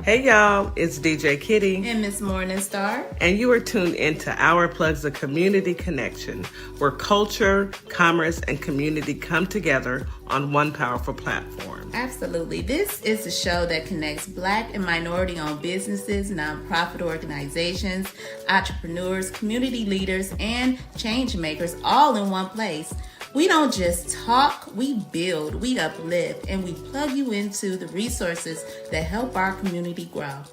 Hey y'all, it's DJ Kitty. And Miss Morningstar. And you are tuned into Our Plugs, a community connection, where culture, commerce, and community come together on one powerful platform. Absolutely. This is a show that connects Black and minority-owned businesses, nonprofit organizations, entrepreneurs, community leaders, and change makers all in one place. We don't just talk, we build, we uplift, and we plug you into the resources that help our community grow.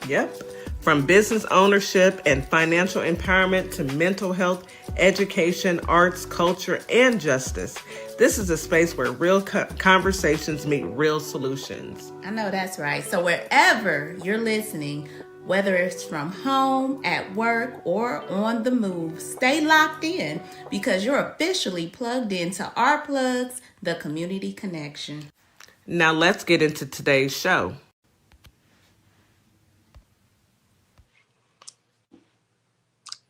Yep. From business ownership and financial empowerment to mental health, education, arts, culture, and justice. This is a space where real conversations meet real solutions. I know that's right. So wherever you're listening, whether it's from home, at work, or on the move, stay locked in because you're officially plugged into Our Plugs, the community connection. Now let's get into today's show.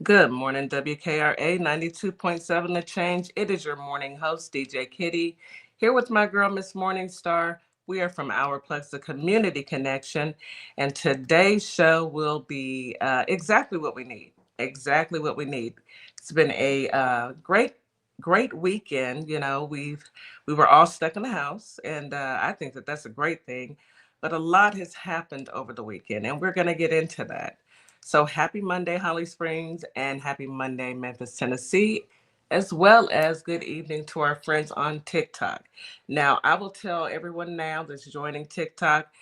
Good morning, WKRA 92.7 The Change. It is your morning host, DJ Kitty, here with my girl, Miss Morningstar. We are from Our Plugs, the community connection, and today's show will be exactly what we need. Exactly what we need. It's been a great weekend. You know, we were all stuck in the house, and I think that that's a great thing. But a lot has happened over the weekend, and we're going to get into that. So happy Monday, Holly Springs, and happy Monday, Memphis, Tennessee, as well as good evening to our friends on TikTok. Now, I will tell everyone now that's joining TikTok,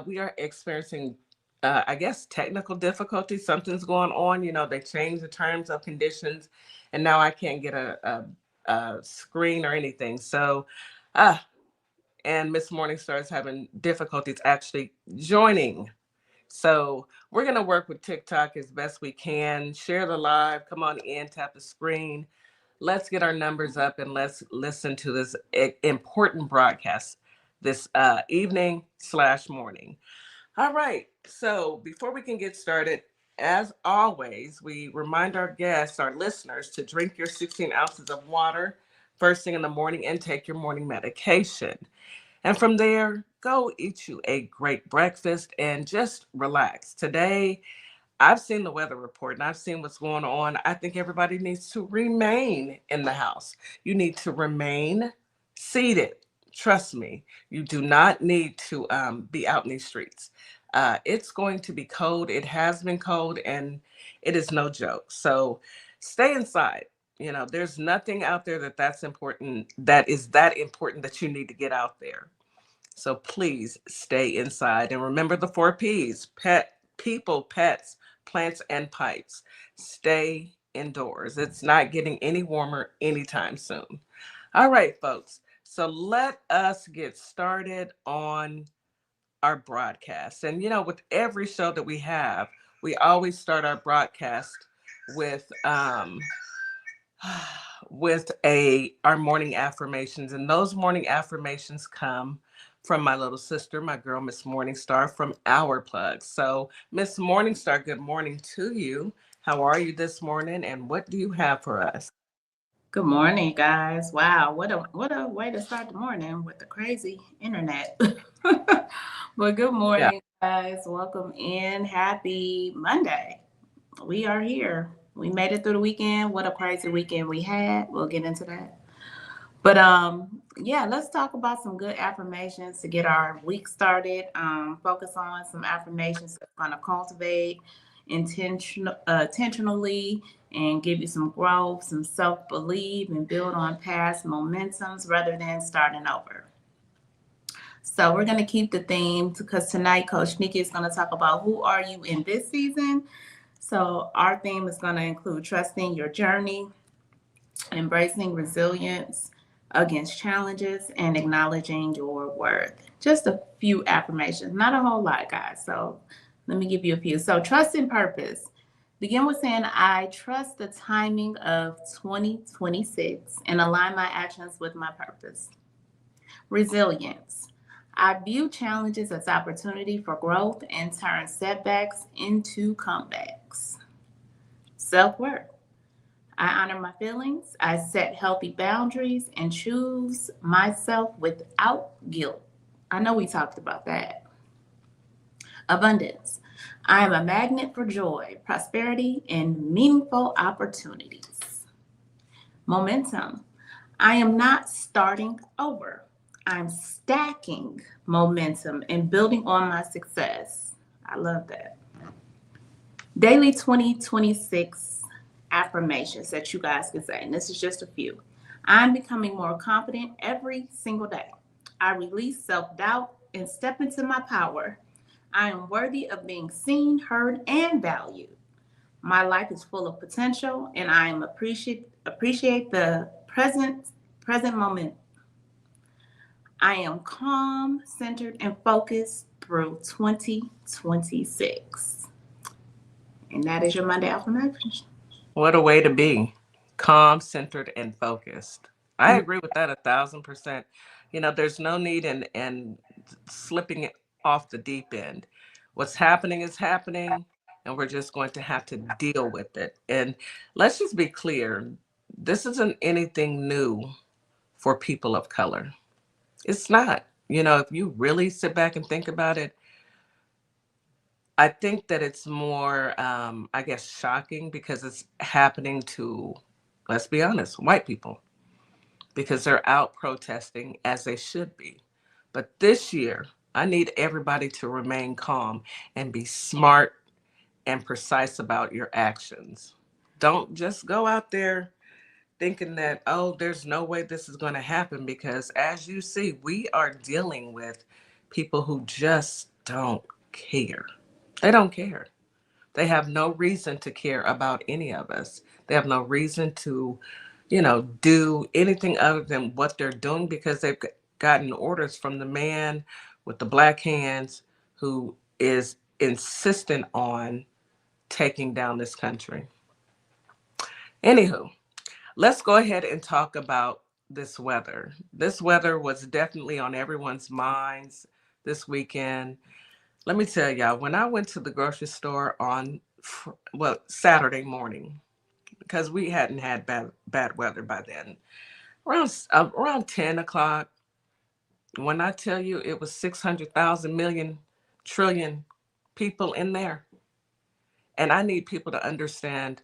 we are experiencing, I guess, technical difficulties. Something's going on. You know, they changed the terms of conditions, and now I can't get a screen or anything. So, and Miss Morningstar is having difficulties actually joining. So we're going to work with TikTok as best we can. Share the live. Come on in, tap the screen. Let's get our numbers up and let's listen to this important broadcast this evening/morning. All right. So before we can get started, as always, we remind our guests, our listeners, to drink your 16 ounces of water first thing in the morning and take your morning medication. And from there, go eat you a great breakfast and just relax. Today, I've seen the weather report and I've seen what's going on. I think everybody needs to remain in the house. You need to remain seated. Trust me, you do not need to be out in these streets. It's going to be cold. It has been cold and it is no joke. So stay inside. You know, there's nothing out there that's important, that is that important that you need to get out there. So please stay inside and remember the 4 P's: people, pets, plants, and pipes. Stay indoors. It's not getting any warmer anytime soon. All right, folks. So let us get started on our broadcast. And you know, with every show that we have, we always start our broadcast with our morning affirmations, and those morning affirmations come from my little sister, my girl, Miss Morningstar from Our Plugs. So, Miss Morningstar, good morning to you. How are you this morning, and what do you have for us? Good morning, guys. Wow, what a way to start the morning with the crazy internet. But good Yeah. morning, guys. Welcome in. Happy Monday. We are here. We made it through the weekend. What a crazy weekend we had. We'll get into that. But yeah, let's talk about some good affirmations to get our week started. Focus on some affirmations that's going to cultivate intentionally and give you some growth, some self-belief, and build on past momentums rather than starting over. So we're going to keep the theme because tonight Coach Nikki is going to talk about who are you in this season. So our theme is going to include trusting your journey, embracing resilience against challenges, and acknowledging your worth. Just a few affirmations, not a whole lot, guys. So let me give you a few. So trust and purpose. Begin with saying, I trust the timing of 2026 and align my actions with my purpose. Resilience. I view challenges as opportunity for growth and turn setbacks into comebacks. Self-worth. I honor my feelings. I set healthy boundaries and choose myself without guilt. I know we talked about that. Abundance. I am a magnet for joy, prosperity, and meaningful opportunities. Momentum. I am not starting over. I'm stacking momentum and building on my success. I love that. Daily 2026 affirmations that you guys can say, and this is just a few. I'm becoming more confident every single day. I release self doubt and step into my power. I am worthy of being seen, heard, and valued. My life is full of potential, and I am appreciate the present moment. I am calm, centered, and focused through 2026. And that is your Monday affirmation. What a way to be. Calm, centered, and focused. I agree with that 1,000%. There's no need in slipping it off the deep end. What's happening is happening, and we're just going to have to deal with it. And let's just be clear, this isn't anything new for people of color. It's not. If you really sit back and think about it, I think that it's more, I guess, shocking because it's happening to, let's be honest, white people, because they're out protesting as they should be. But this year, I need everybody to remain calm and be smart and precise about your actions. Don't just go out there thinking that, oh, there's no way this is going to happen, because as you see, we are dealing with people who just don't care. They don't care. They have no reason to care about any of us. They have no reason to, do anything other than what they're doing, because they've gotten orders from the man with the black hands who is insistent on taking down this country. Anywho, let's go ahead and talk about this weather. This weather was definitely on everyone's minds this weekend. Let me tell y'all, when I went to the grocery store on, Saturday morning, because we hadn't had bad weather by then, around 10 o'clock, when I tell you it was 600,000 million trillion people in there. And I need people to understand,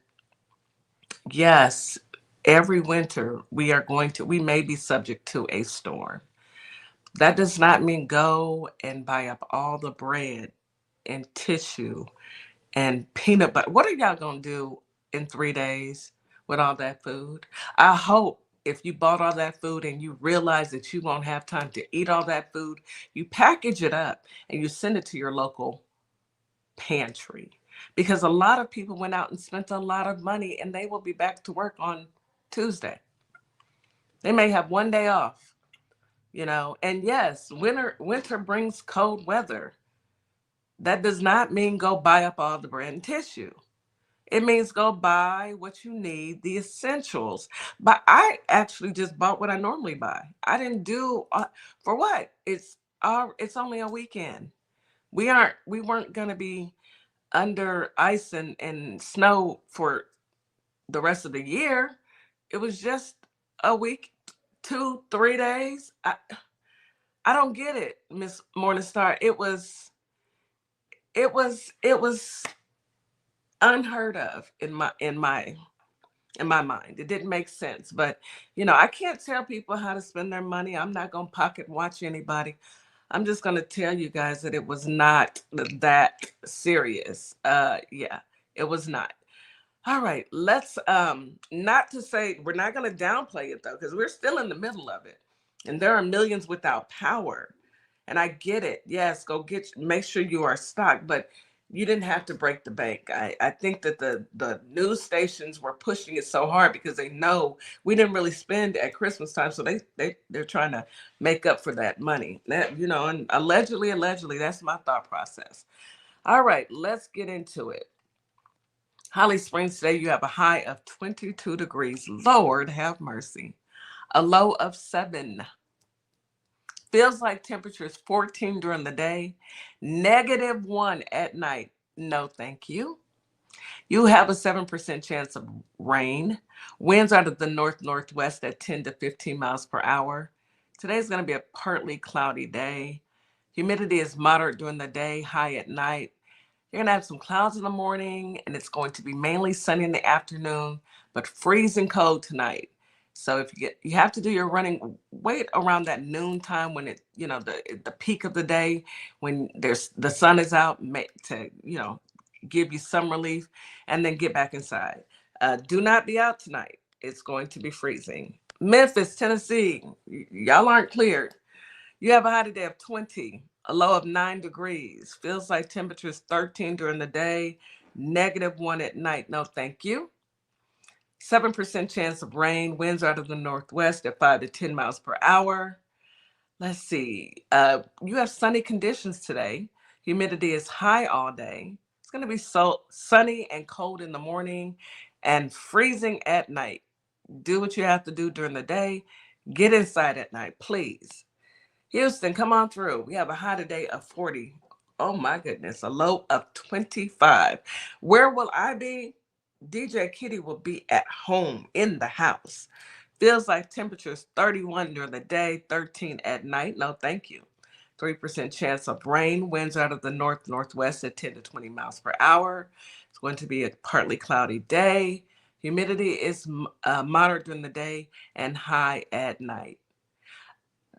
yes, every winter we may be subject to a storm. That does not mean go and buy up all the bread and tissue and peanut butter. What are y'all gonna do in 3 days with all that food? I hope if you bought all that food and you realize that you won't have time to eat all that food, you package it up and you send it to your local pantry. Because a lot of people went out and spent a lot of money and they will be back to work on Tuesday. They may have one day off, And yes, winter brings cold weather. That does not mean go buy up all the bread and tissue. It means go buy what you need, the essentials. But I actually just bought what I normally buy. I didn't do for what? It's only a weekend. We weren't gonna be under ice and snow for the rest of the year. It was just a week, 2, 3 days. I don't get it, Miss Morningstar. It was unheard of in my mind. It didn't make sense. But I can't tell people how to spend their money. I'm not gonna pocket watch anybody. I'm just gonna tell you guys that it was not that serious. Yeah, it was not. All right, let's not to say we're not gonna downplay it though, because we're still in the middle of it. And there are millions without power. And I get it. Yes, make sure you are stocked, but you didn't have to break the bank. I think that the news stations were pushing it so hard because they know we didn't really spend at Christmas time. So they're trying to make up for that money. And allegedly, that's my thought process. All right, let's get into it. Holly Springs, today you have a high of 22 degrees. Lord have mercy. A low of 7. Feels like temperature is 14 during the day, -1 at night. No, thank you. You have a 7% chance of rain. Winds out of the north-northwest at 10 to 15 miles per hour. Today's going to be a partly cloudy day. Humidity is moderate during the day, high at night. You're going to have some clouds in the morning, and it's going to be mainly sunny in the afternoon, but freezing cold tonight. So if you have to do your running, wait around that noon time when the peak of the day, when the sun is out, to give you some relief, and then get back inside. Do not be out tonight. It's going to be freezing. Memphis, Tennessee, y'all aren't cleared. You have a high today of 20, a low of 9 degrees. Feels like temperature is 13 during the day, -1 at night. No, thank you. 7% chance of rain. Winds out of the northwest at 5 to 10 miles per hour. Let's see. You have sunny conditions today. Humidity is high all day. It's going to be so sunny and cold in the morning and freezing at night. Do what you have to do during the day. Get inside at night, please. Houston, come on through. We have a high today of 40. Oh my goodness, a low of 25. Where will I be? DJ Kitty will be at home in the house. Feels like temperature is 31 during the day, 13 at night. No, thank you. 3% chance of rain. Winds out of the northwest at 10 to 20 miles per hour. It's going to be a partly cloudy day. Humidity is moderate during the day and high at night.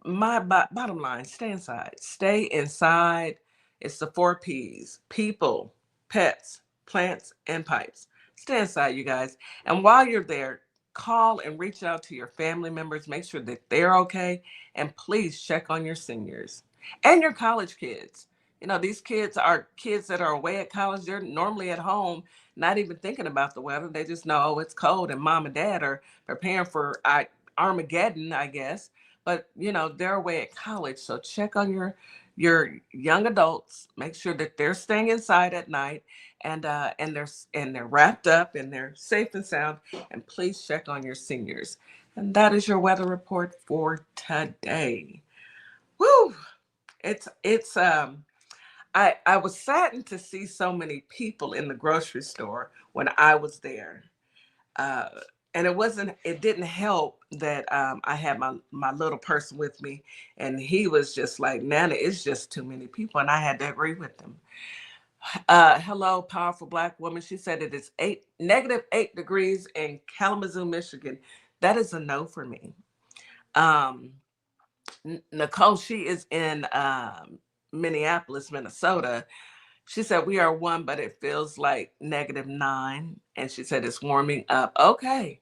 My bottom line, stay inside. Stay inside. It's the 4 Ps: people, pets, plants, and pipes. Stay inside, you guys. And while you're there, call and reach out to your family members. Make sure that they're okay. And please check on your seniors and your college kids. These kids are kids that are away at college. They're normally at home, not even thinking about the weather. They just know, oh, it's cold, and mom and dad are preparing for Armageddon, I guess. But they're away at college, so check on your young adults. Make sure that they're staying inside at night, and they're wrapped up and they're safe and sound. And please check on your seniors. And that is your weather report for today. Woo! I was saddened to see so many people in the grocery store when I was there. uh, and it didn't help that I had my little person with me, and he was just like, Nana, it's just too many people, and I had to agree with him. Hello, powerful Black woman. She said it is -8 degrees in Kalamazoo, Michigan. That is a no for me. Um, Nicole, she is in Minneapolis, Minnesota. She said we are 1, but it feels like -9, and she said it's warming up. Okay.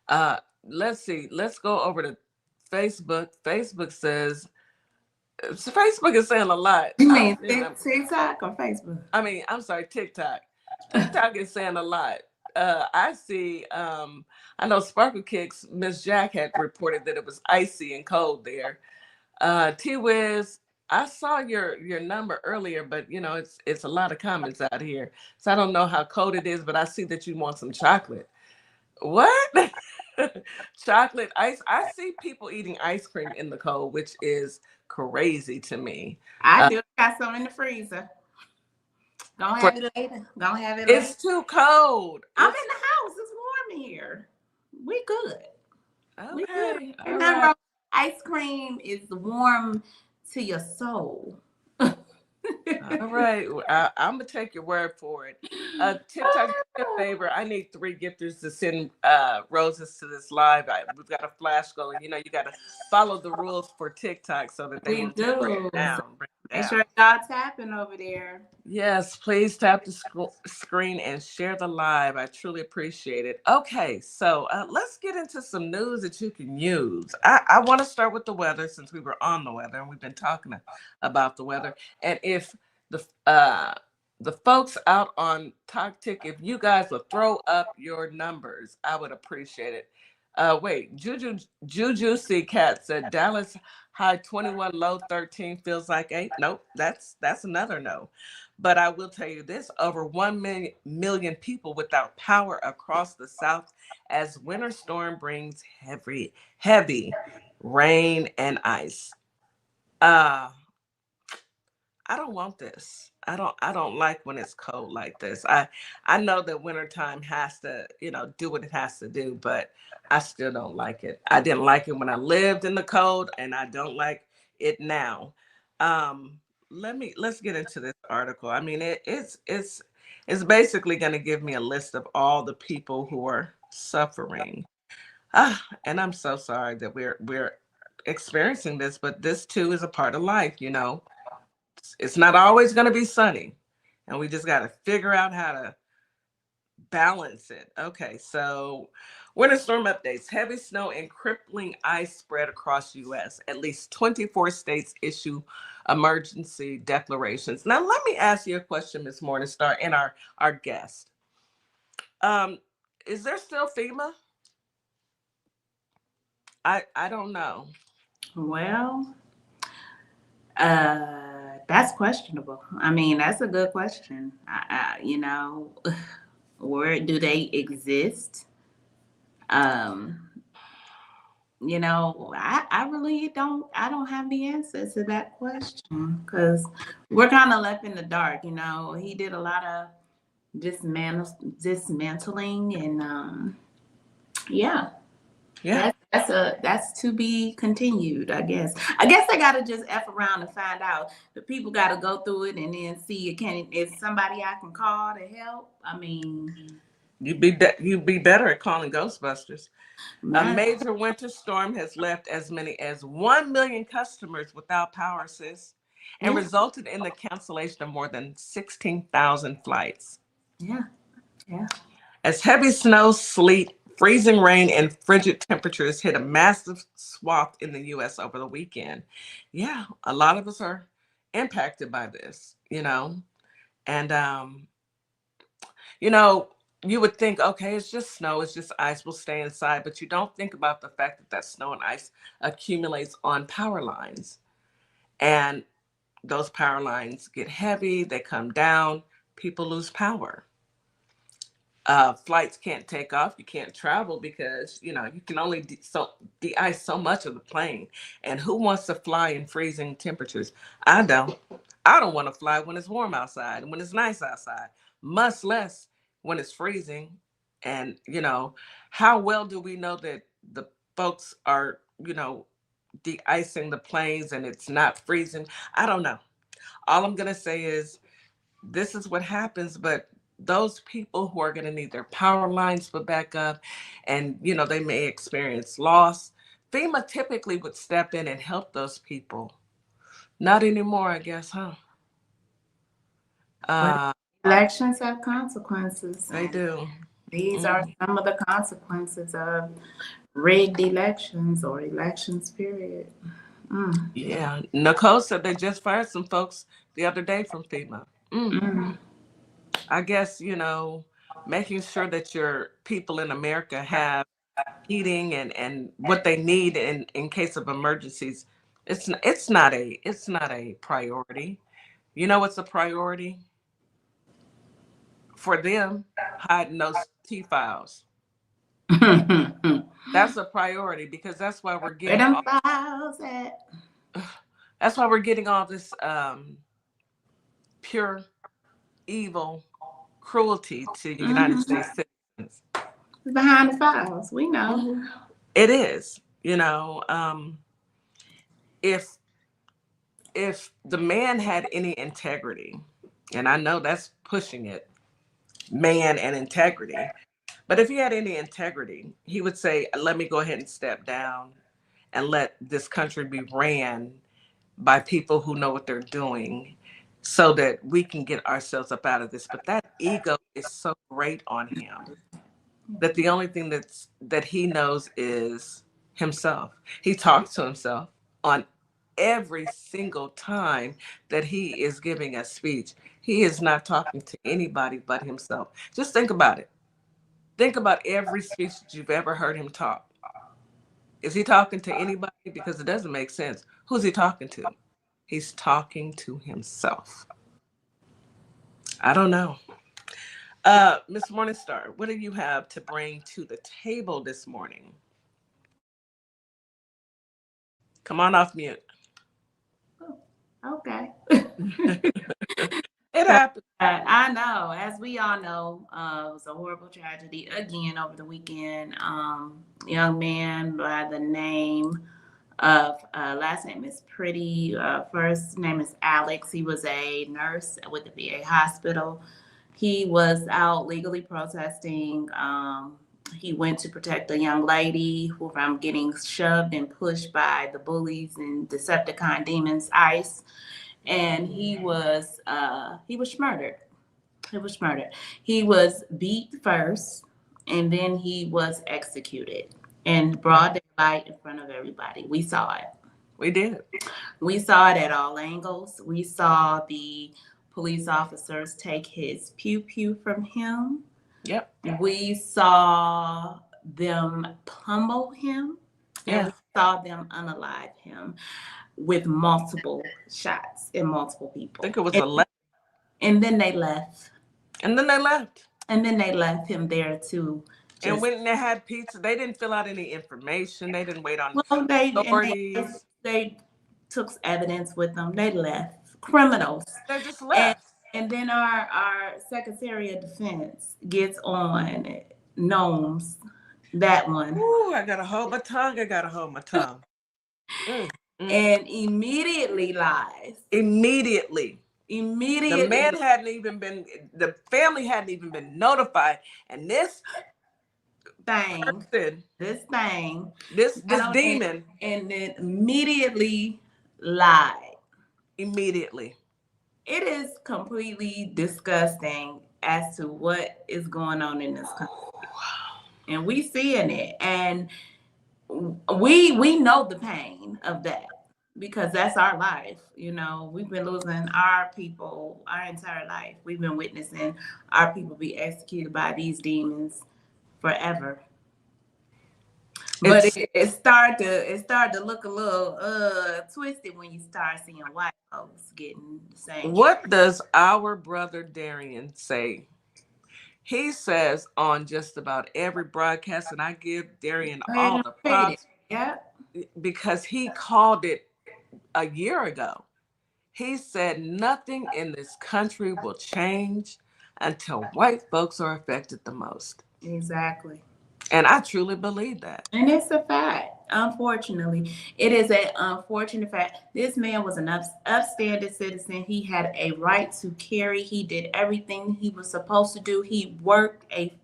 Uh, let's see. Let's go over to Facebook. Facebook is saying a lot. You mean TikTok or Facebook? I'm sorry, TikTok. TikTok is saying a lot. I see. I know Sparkle Kicks. Miss Jack had reported that it was icy and cold there. T Wiz, I saw your number earlier, but it's a lot of comments out here, so I don't know how cold it is. But I see that you want some chocolate. What? Chocolate ice. I see people eating ice cream in the cold, which is crazy to me. I do got some in the freezer. Don't have it later. Don't have it later. It's too cold. I'm in the house. It's warm here. We good. Okay. We good. All Remember, right. ice cream is warm to your soul. All right. I'm gonna take your word for it. TikTok, do me a favor. I need 3 gifters to send roses to this live. We've got a flash going. You got to follow the rules for TikTok so that they We will do. bring it down. Make sure y'all tapping over there. Yes, please tap the screen and share the live. I truly appreciate it. Okay, so let's get into some news that you can use. I want to start with the weather, since we were on the weather and we've been talking about the weather. And if the folks out on TokTik, if you guys would throw up your numbers, I would appreciate it. Wait, Juju C Cat said Dallas high 21, low 13, feels like 8. Nope, that's another no. But I will tell you this: over 1 million people without power across the South as winter storm brings heavy rain and ice. Uh, I don't want this. I don't like when it's cold like this. I know that wintertime has to, do what it has to do, but I still don't like it. I didn't like it when I lived in the cold, and I don't like it now. Um, let's get into this article. I mean, it's basically going to give me a list of all the people who are suffering. And I'm so sorry that we're experiencing this, but this too is a part of life, you know. It's not always going to be sunny, and we just got to figure out how to balance it. Okay, so winter storm updates. Heavy snow and crippling ice spread across U.S. At least 24 states issue emergency declarations. Now, let me ask you a question, Ms. Morningstar, and our guest. Um, is there still FEMA? I don't know. Well, that's questionable. I mean, that's a good question. Where do they exist? Um, I really I don't have the answer to that question because we're kind of left in the dark. He did a lot of dismantling and yeah. Yeah. That's to be continued, I guess. I guess I gotta just F around and find out. The people gotta go through it and then see if somebody I can call to help. I mean, You'd be better at calling Ghostbusters. A man, major winter storm has left as many as 1 million customers without power, sis, and yeah, resulted in the cancellation of more than 16,000 flights. yeah, yeah. As heavy snow, sleet, freezing rain, and frigid temperatures hit a massive swath in the U.S. over the weekend. Yeah, a lot of us are impacted by this, you know. And, you know, you would think, okay, it's just snow, it's just ice, we'll stay inside. But you don't think about the fact that that snow and ice accumulates on power lines. And those power lines get heavy, they come down, people lose power. Flights can't take off, you can't travel because you can only de-ice so much of the plane. And who wants to fly in freezing temperatures? I don't want to fly when it's warm outside and when it's nice outside, much less when it's freezing. And how well do we know that the folks are de-icing the planes and it's not freezing? I don't know. All I'm going to say is this is what happens, but those people who are going to need their power lines put back up, and they may experience loss, FEMA typically would step in and help those people. Not anymore, I guess, huh? Well, uh elections have consequences, they and do. these are Mhm. some of the consequences of rigged elections or elections. Period. Mm, Yeah, Nicole said they just fired some folks the other day from FEMA. mm. I guess making sure that your people in America have heating and what they need in case of emergencies. It's not a priority. You know what's a priority for them? Hiding those T files. That's a priority because Where them files at? that's why we're getting all this pure evil cruelty to the United Hmm. States citizens. Behind the files, we know. Mhm. It is. If the man had any integrity, and I know that's pushing it, man and integrity, but if he had any integrity, he would say, let me go ahead and step down and let this country be ran by people who know what they're doing so that we can get ourselves up out of this. But that ego is so great on him that the only thing that he knows is himself. He talks to himself on every single time that he is giving a speech. He is not talking to anybody but himself. Just think about it. Think about every speech that you've ever heard him talk. Is he talking to anybody? Because it doesn't make sense. Who's he talking to? He's talking to himself. I don't know. Miss Morningstar, what do you have to bring to the table this morning? Come on off mute. Okay. It So, happens. I know, as we all know, it was a horrible tragedy again over the weekend. Young man by the name of last name is Pretty. First name is Alex. He was a nurse with the VA hospital. He was out legally protesting. He went to protect a young lady who from getting shoved and pushed by the bullies and Decepticon demons, ICE, and he was murdered. He was murdered. He was beat first, and then he was executed in broad daylight in front of everybody. We saw it. We did. We saw it at all angles. We saw the police officers take his pew pew from him. Yep. We saw them pummel him. Yeah. And we saw them unalive him with multiple shots in multiple people. I think it was 11. And then they left. And then they left. And then they left him there too. And when they had pizza, they didn't fill out any information. They didn't wait on authorities. They took evidence with them. They left. Criminals. They just left. And then our Secretary of Defense gets on gnomes. That one. Ooh, I gotta hold my tongue. And immediately lies. Immediately. The man hadn't even been, the family hadn't even been notified. And this thing, this demon. And then immediately lied. Immediately. It is completely disgusting as to what is going on in this country. And we seeing it. And we know the pain of that. Because that's our life. You know, we've been losing our people our entire life. We've been witnessing our people be executed by these demons forever. But it started to look a little twisted when you start seeing white folks getting the same. What does our brother Darian say? He says on just about every broadcast, and I give Darian all the props. Yeah. Because he called it a year ago. He said nothing in this country will change until white folks are affected the most. Exactly. And I truly believe that. And it's a fact. Unfortunately, it is an unfortunate fact. This man was an upstanding citizen. He had a right to carry. He did everything he was supposed to do. He worked a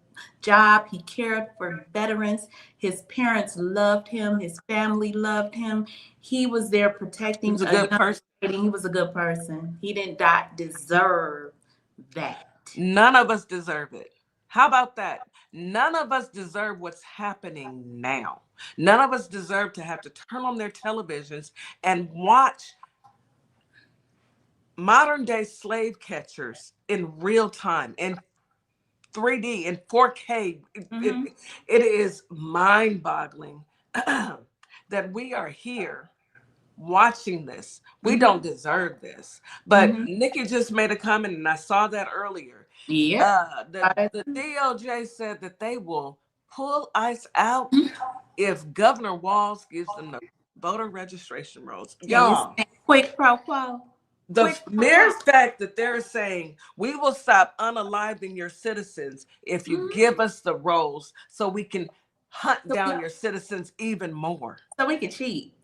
job. He cared for veterans. His parents loved him. His family loved him. He was there protecting. He was a good person. He was a good person. He did not deserve that. None of us deserve it. How about that? None of us deserve what's happening now. None of us deserve to have to turn on their televisions and watch modern day slave catchers in real time in 3D in 4K. It is mind-boggling that we are here watching this. We don't deserve this. But Nikki just made a comment, and I saw that earlier. Yeah. The DOJ said that they will pull ICE out if Governor Walz gives them the voter registration rolls. Y'all, quick pro quo. The mere fact that they're saying we will stop unaliving your citizens if you give us the rolls so we can hunt down your citizens even more. So we can cheat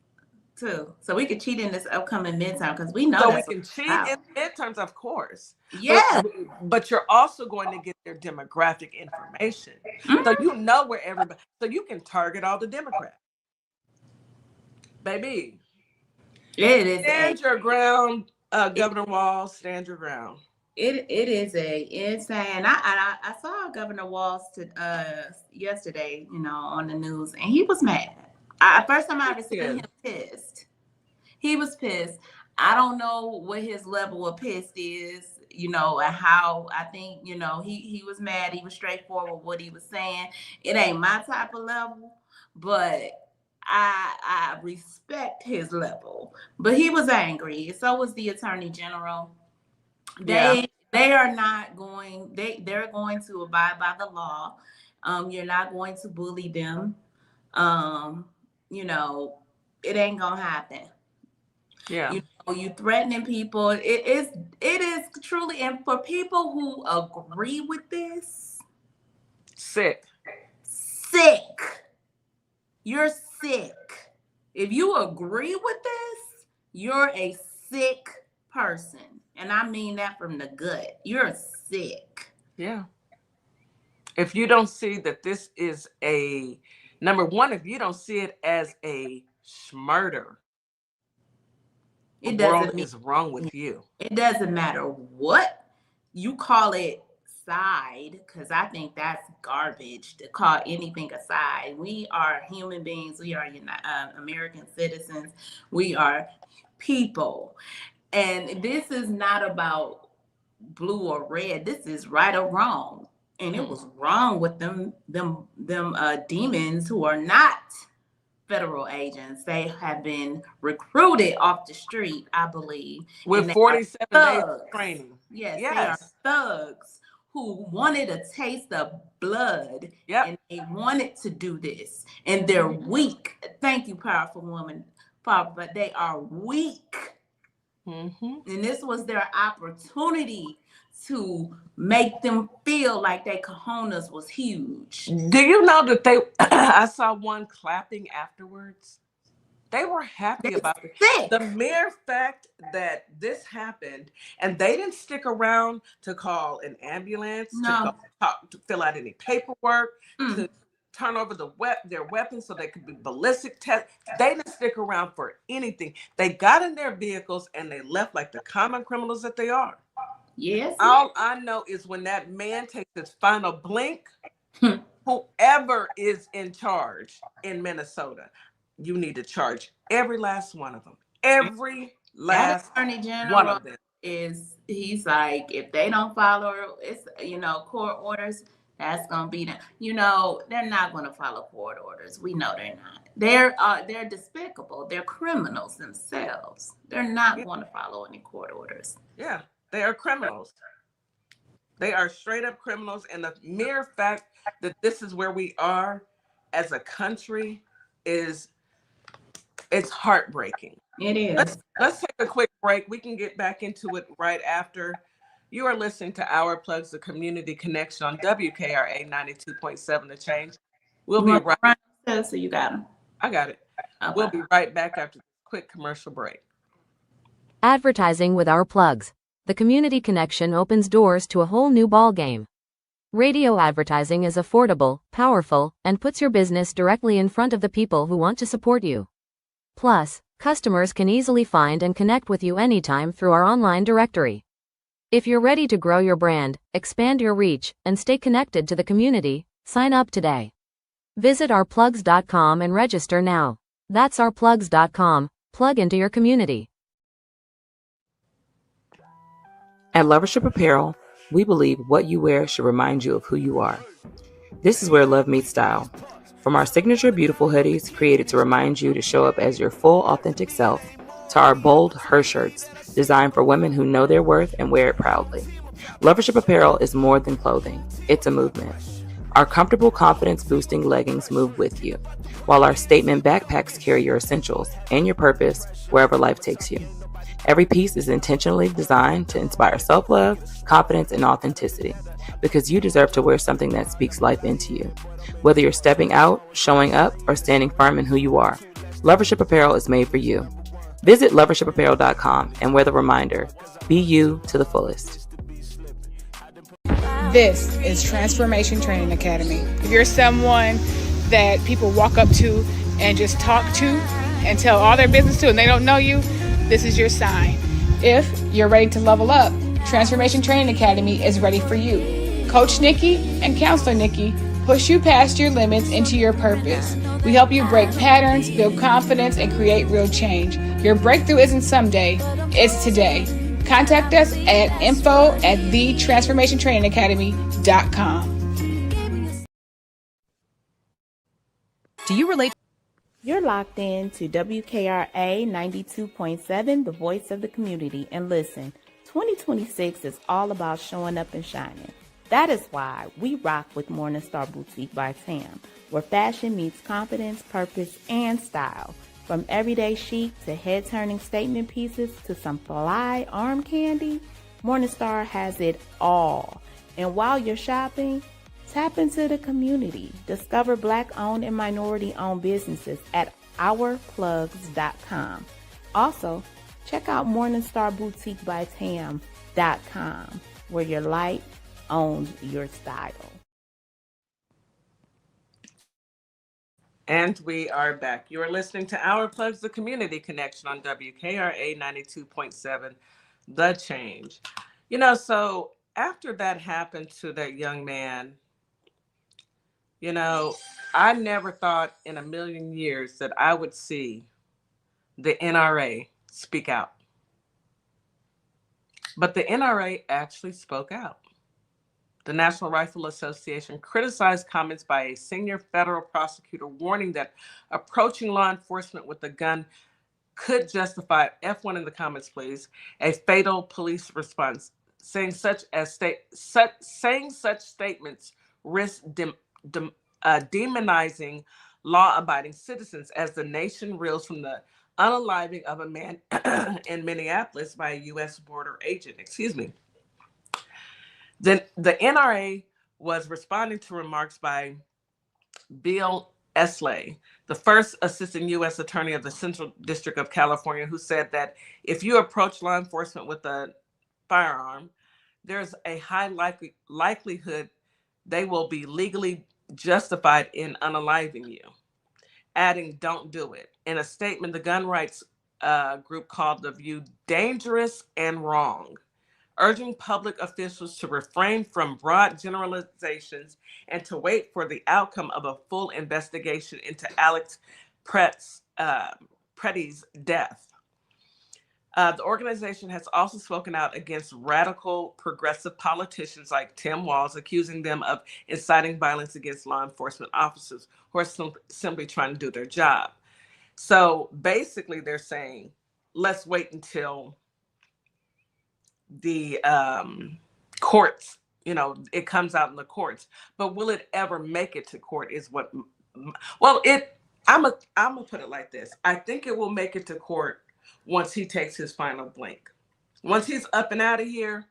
too. So we can cheat in this upcoming midterm because we know so we can cheat in midterms, of course. Yeah. But you're also going to get their demographic information. So you know where everybody, so you can target all the Democrats. Baby. It is stand your ground. Governor Walz, stand your ground. It is a insane. I saw Governor Walz yesterday, on the news, and he was mad. First time I ever seen him pissed. He was pissed. I don't know what his level of pissed is, and how I think, he was mad. He was straightforward with what he was saying. It ain't my type of level, but I respect his level. But he was angry. So was the Attorney General. They are not going, they're going to abide by the law. You're not going to bully them. It ain't gonna happen. Yeah. You threatening people. It is truly, and for people who agree with this, sick. You're sick. If you agree with this, you're a sick person. And I mean that from the gut. You're sick. Yeah. If you don't see that this is a number one, if you don't see it as a murder, the It world doesn't mean is wrong with you. it doesn't matter what you call it side, because I think that's garbage to call anything a side. We are human beings. We are American citizens. We are people. And this is not about blue or red. This is right or wrong. And it was wrong with them demons who are not federal agents. They have been recruited off the street, I believe. With 47 days of training. Yes, they are thugs who wanted a taste of blood. Yep. And they wanted to do this. And they're weak. Thank you, powerful woman. But they are weak. And this was their opportunity to make them feel like their cojones was huge. Do you know that I saw one clapping afterwards? They were happy about it. The mere fact that this happened, and they didn't stick around to call an ambulance, to fill out any paperwork, to turn over their weapons so they could be ballistic test. They didn't stick around for anything. They got in their vehicles and they left like the common criminals that they are. Yes. All I know is when that man takes his final blink, whoever is in charge in Minnesota, you need to charge every last one of them. Every last Attorney General one of them. He's like, if they don't follow court orders, that's gonna be them. They're not gonna follow court orders. We know they're not. They're despicable. They're criminals themselves. They're not going to follow any court orders. Yeah, they are criminals. They are straight up criminals. And the mere fact that this is where we are as a country it's heartbreaking. It is. Let's take a quick break. We can get back into it right after. You are listening to Our Plugs, the Community Connection on WKRA 92.7 The Change. We'll be right. So you got them. I got it. Okay. We'll be right back after this quick commercial break. Advertising with Our Plugs. The Community Connection opens doors to a whole new ballgame. Radio advertising is affordable, powerful, and puts your business directly in front of the people who want to support you. Plus, customers can easily find and connect with you anytime through our online directory. If you're ready to grow your brand, expand your reach, and stay connected to the community, sign up today. Visit ourplugs.com and register now. That's ourplugs.com. Plug into your community. At Lovership Apparel, we believe what you wear should remind you of who you are. This is where love meets style. From our signature beautiful hoodies created to remind you to show up as your full authentic self, to our bold her shirts designed for women who know their worth and wear it proudly. Lovership Apparel is more than clothing. It's a movement. Our comfortable, confidence-boosting leggings move with you, while our statement backpacks carry your essentials and your purpose wherever life takes you. Every piece is intentionally designed to inspire self-love, confidence, and authenticity, because you deserve to wear something that speaks life into you. Whether you're stepping out, showing up, or standing firm in who you are, Lovership Apparel is made for you. Visit lovershipapparel.com and wear the reminder, be you to the fullest. This is Transformation Training Academy. If you're someone that people walk up to and just talk to and tell all their business to and they don't know you, this is your sign. If you're ready to level up, Transformation Training Academy is ready for you. Coach Nikki and Counselor Nikki push you past your limits into your purpose. We help you break patterns, build confidence, and create real change. Your breakthrough isn't someday, it's today. Contact us at info@thetransformationtrainingacademy.com. Do you relate? You're locked in to WKRA 92.7, the voice of the community. And listen, 2026 is all about showing up and shining. That is why we rock with Morningstar Boutique by Tam, where fashion meets confidence, purpose, and style. From everyday chic to head-turning statement pieces to some fly arm candy, Morningstar has it all. And while you're shopping, tap into the community. Discover Black-owned and minority-owned businesses at ourplugs.com. Also, check out Morningstar Boutique by Tam.com, where your light owns your style. And we are back. You are listening to Our Plugs, the Community Connection on WKRA 92.7, The Change. So after that happened to that young man, I never thought in a million years that I would see the NRA speak out. But the NRA actually spoke out. The National Rifle Association criticized comments by a senior federal prosecutor warning that approaching law enforcement with a gun could justify, F1 in the comments please, a fatal police response, saying such statements risk demonizing law-abiding citizens as the nation reels from the unaliving of a man in Minneapolis by a U.S. border agent. Excuse me. Then the NRA was responding to remarks by Bill Esley, the first assistant U.S. attorney of the Central District of California, who said that if you approach law enforcement with a firearm, there's a high likelihood they will be legally justified in unaliving you, adding, "Don't do it." In a statement, the gun rights group called the view dangerous and wrong, urging public officials to refrain from broad generalizations and to wait for the outcome of a full investigation into Alex Pretty's death. The organization has also spoken out against radical progressive politicians like Tim Walz, accusing them of inciting violence against law enforcement officers who are simply trying to do their job. So basically they're saying, let's wait until the courts, it comes out in the courts. But will it ever make it to court is what, I'm gonna put it like this. I think it will make it to court once he takes his final blink. Once he's up and out of here,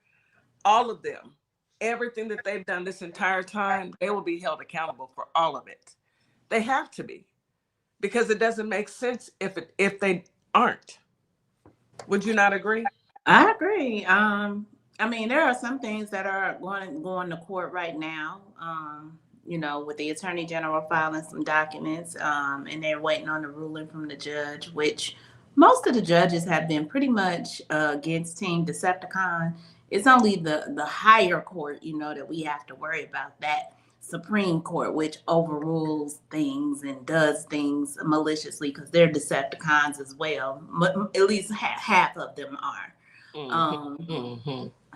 all of them, everything that they've done this entire time, they will be held accountable for all of it. They have to be, because it doesn't make sense if they aren't. Would you not agree? I agree. There are some things that are going to court right now. With the Attorney General filing some documents, and they're waiting on the ruling from the judge, which most of the judges have been pretty much against Team Decepticon. It's only the higher court, that we have to worry about, that Supreme Court, which overrules things and does things maliciously, because they're Decepticons as well. At least half of them are.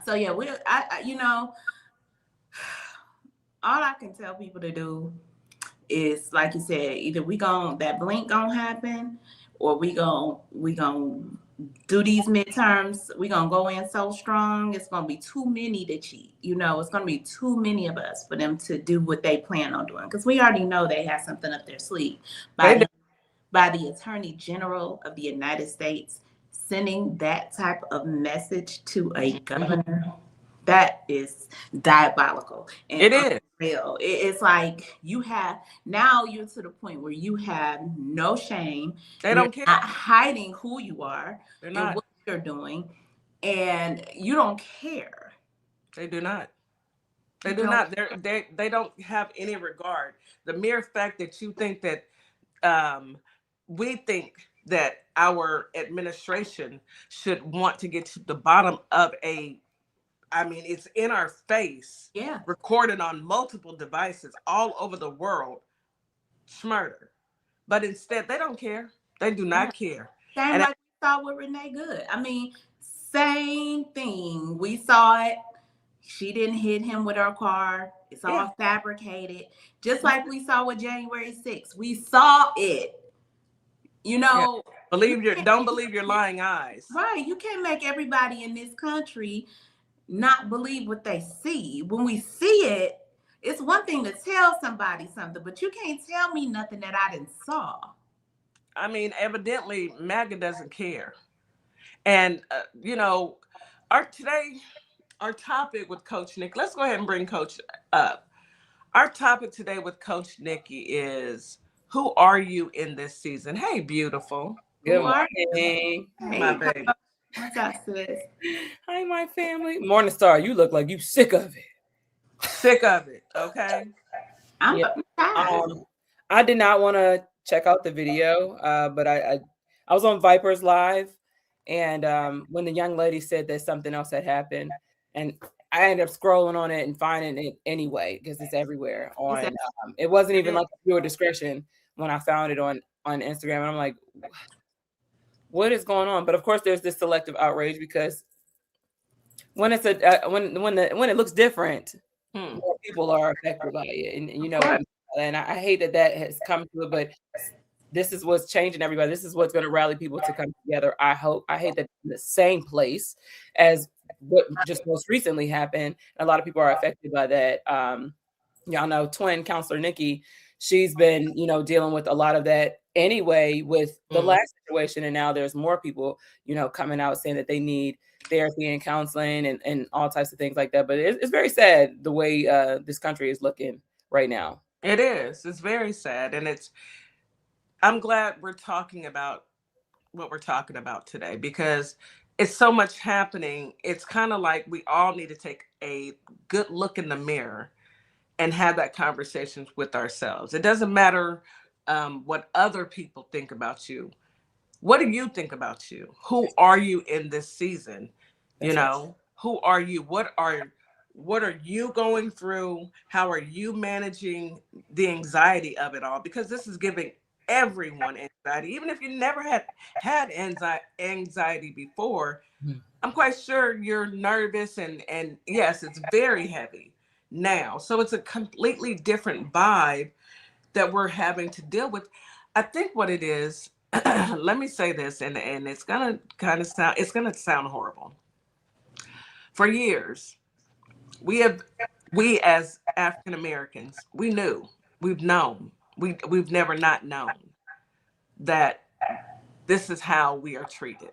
So yeah, all I can tell people to do is, like you said, either that blink gonna happen, or we gonna do these midterms. We gonna go in so strong. It's gonna be too many to cheat. It's gonna be too many of us for them to do what they plan on doing, because we already know they have something up their sleeve by the Attorney General of the United States sending that type of message to a governor. That is diabolical. And it is real. It's like you're to the point where you have no shame. They don't care. Not hiding who you are. They're not. And what you're doing, and you don't care. They do not. They do not. They don't have any regard. The mere fact that you think that we think that our administration should want to get to the bottom of it's in our face, recorded on multiple devices all over the world, murder. But instead, they don't care. They do not care. Same like we saw with Renee Good. Same thing. We saw it. She didn't hit him with her car. It's all fabricated. Just like we saw with January 6th. We saw it. Don't believe your lying eyes. Right. You can't make everybody in this country not believe what they see. When we see it, it's one thing to tell somebody something, but you can't tell me nothing that I didn't saw. Evidently MAGA doesn't care. And our topic with Coach Nikki, let's go ahead and bring Coach up. Our topic today with Coach Nikki is Who are you in this season? Hey, beautiful. Good Who are morning. My Hey, baby. what's up, sis? Hi, my family. Morning Star, you look like you sick of it. Sick of it. Okay. I'm Yeah. tired. I did not want to check out the video, but I was on Viper's Live, and when the young lady said that something else had happened, and I ended up scrolling on it and finding it anyway because it's everywhere. It wasn't even like viewer discretion when I found it on Instagram, and I'm like, what is going on? But of course, there's this selective outrage because when it's when it looks different, more people are affected by it, and you know, and I hate that has come to it, but this is what's changing everybody. This is what's going to rally people to come together. I hate that in the same place as what just most recently happened. A lot of people are affected by that. Y'all know twin counselor Nikki, she's been, dealing with a lot of that anyway with the last situation. And now there's more people, coming out saying that they need therapy and counseling and all types of things like that. But it's very sad the way this country is looking right now. It is. It's very sad. And I'm glad we're talking about what we're talking about today because it's so much happening. It's kind of like we all need to take a good look in the mirror and have that conversation with ourselves. It doesn't matter what other people think about you. What do you think about you? Who are you in this season? Who are you? What are you going through? How are you managing the anxiety of it all? Because this is giving everyone anxiety. Even if you never had anxiety before, I'm quite sure you're nervous and yes, it's very heavy now. So it's a completely different vibe that we're having to deal with. I think what it is, let me say this, and it's gonna sound horrible. For years, we as African Americans, we've never not known that this is how we are treated.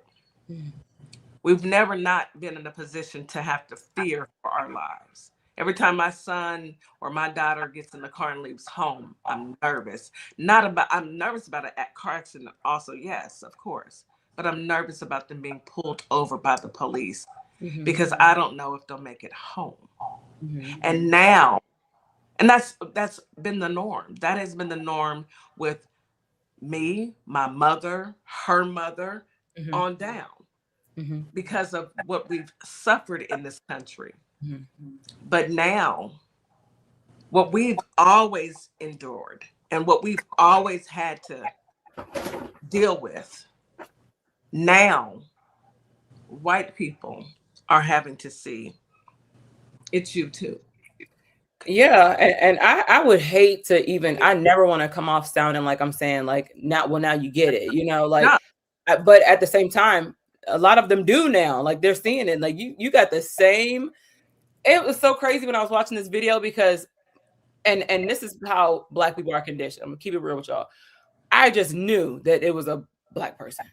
We've never not been in a position to have to fear for our lives. Every time my son or my daughter gets in the car and leaves home, I'm nervous. I'm nervous about a car accident also, yes, of course. But I'm nervous about them being pulled over by the police because I don't know if they'll make it home. And now, and that's been the norm. That has been the norm with me, my mother, her mother, on down. Because of what we've suffered in this country. But now, what we've always endured and what we've always had to deal with, now white people are having to see it's you too. Yeah, and I would hate to even, I never want to come off sounding like I'm saying like, now you get it, but at the same time, a lot of them do now. Like they're seeing it. Like you got the same. It was so crazy when I was watching this video because, and this is how Black people are conditioned. I'm gonna keep it real with y'all. I just knew that it was a Black person.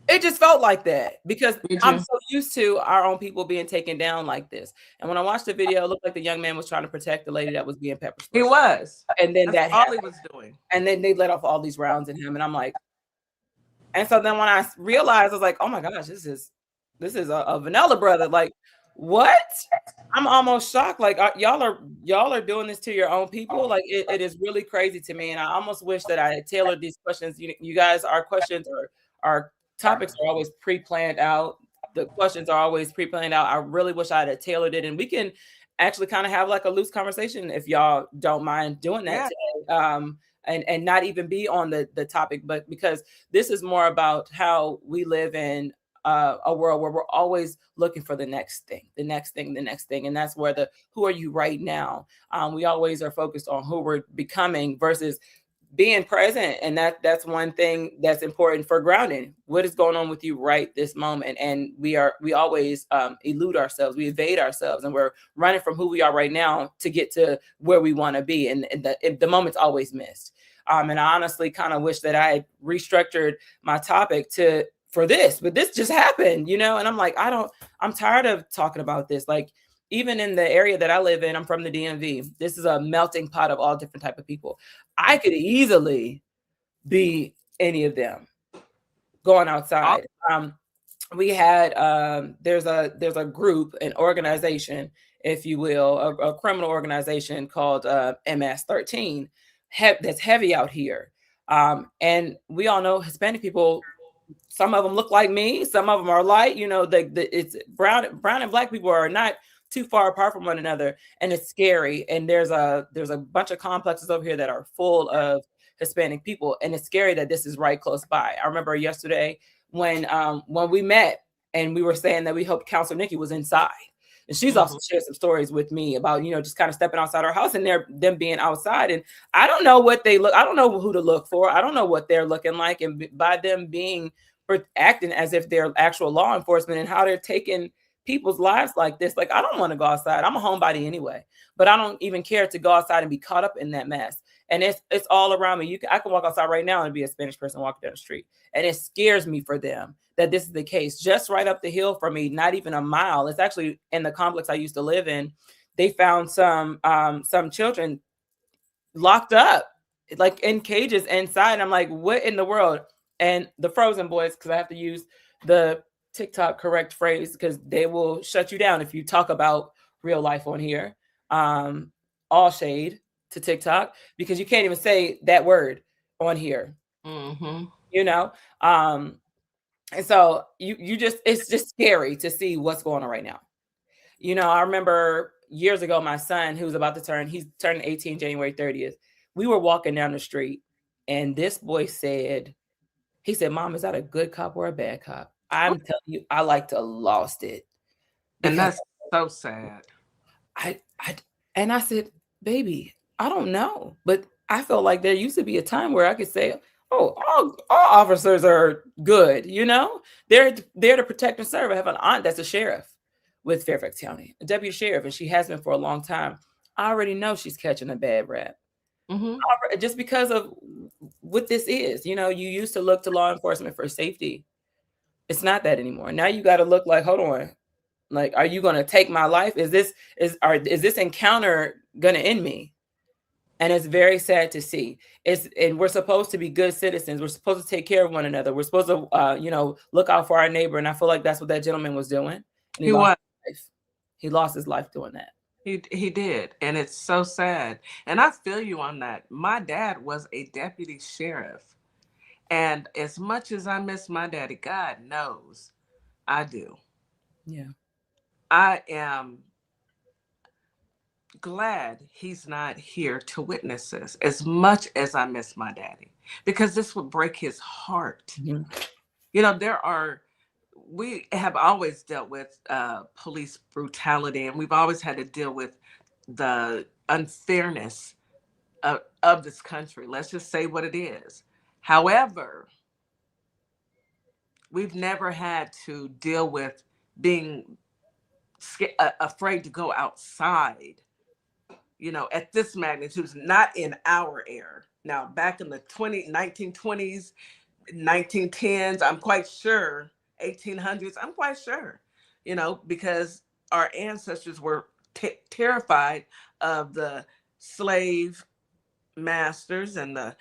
It just felt like that because I'm so used to our own people being taken down like this. And when I watched the video, it looked like the young man was trying to protect the lady that was being pepper sprayed. He was. And then that's all he was doing. And then they let off all these rounds in him. And I'm like, and so then when I realized, I was like, oh my gosh, this is a vanilla brother. Like, what? I'm almost shocked. Like y'all are doing this to your own people. Like it is really crazy to me. And I almost wish that I had tailored these questions. You guys, our questions our topics are always pre-planned out. The questions are always pre-planned out. I really wish I had tailored it, and we can actually kind of have like a loose conversation if y'all don't mind doing that today. And not even be on the topic, but because this is more about how we live in a world where we're always looking for the next thing. And that's where who are you right now? We always are focused on who we're becoming versus being present. And that's one thing that's important for grounding. What is going on with you right this moment? And we always elude ourselves, we evade ourselves, and we're running from who we are right now to get to where we want to be. And the moment's always missed. And I honestly kind of wish that I had restructured my topic for this, but this just happened, and I'm like, I'm tired of talking about this. Like, even in the area that I live in, I'm from the DMV. This is a melting pot of all different type of people. I could easily be any of them going outside. We had there's a group, an organization, if you will, a criminal organization called MS-13 that's heavy out here. And we all know Hispanic people. Some of them look like me. Some of them are light. You know, it's brown and black people are not too far apart from one another, and it's scary. And there's a bunch of complexes over here that are full of Hispanic people, and it's scary that this is right close by. I remember yesterday when we met and we were saying that we hoped Counselor Nikki was inside. And she's also shared some stories with me about, you know, just kind of stepping outside our house and them being outside. And I don't know what they look. I don't know who to look for. I don't know what they're looking like. And by them being acting as if they're actual law enforcement and how they're taking people's lives like this. Like, I don't want to go outside. I'm a homebody anyway, but I don't even care to go outside and be caught up in that mess. And it's all around me. I can walk outside right now and be a Spanish person walking down the street. And it scares me for them that this is the case. Just right up the hill from me, not even a mile. It's actually in the complex I used to live in. They found some children locked up, like in cages inside. And I'm like, what in the world? And the Frozen Boys, because I have to use the TikTok correct phrase, because they will shut you down if you talk about real life on here. All shade to TikTok, because you can't even say that word on here. You know, and so you just, it's just scary to see what's going on right now. You know, I remember years ago, my son, who's about to he's turning 18 January 30th. We were walking down the street, and this boy said, Mom, is that a good cop or a bad cop? I'm telling you, I like to lost it. And that's so sad. And I said, baby, I don't know. But I felt like there used to be a time where I could say, oh, all officers are good, you know? They're to protect and serve. I have an aunt that's a sheriff with Fairfax County, a deputy sheriff, and she has been for a long time. I already know she's catching a bad rap. Just because of what this is. You know, you used to look to law enforcement for safety. It's not that anymore. Now you got to look like, hold on, like, are you going to take my life? Is this encounter going to end me? And it's very sad to see. And we're supposed to be good citizens. We're supposed to take care of one another. We're supposed to, look out for our neighbor. And I feel like that's what that gentleman was doing. And he lost his life doing that. He did. And it's so sad. And I feel you on that. My dad was a deputy sheriff. And as much as I miss my daddy, God knows I do. Yeah. I am glad he's not here to witness this, as much as I miss my daddy, because this would break his heart. You know, we have always dealt with police brutality, and we've always had to deal with the unfairness of this country. Let's just say what it is. However, we've never had to deal with being afraid to go outside, you know, at this magnitude, not in our era. Now, back in the 1920s, 1910s, I'm quite sure, 1800s, I'm quite sure, you know, because our ancestors were terrified of the slave masters and the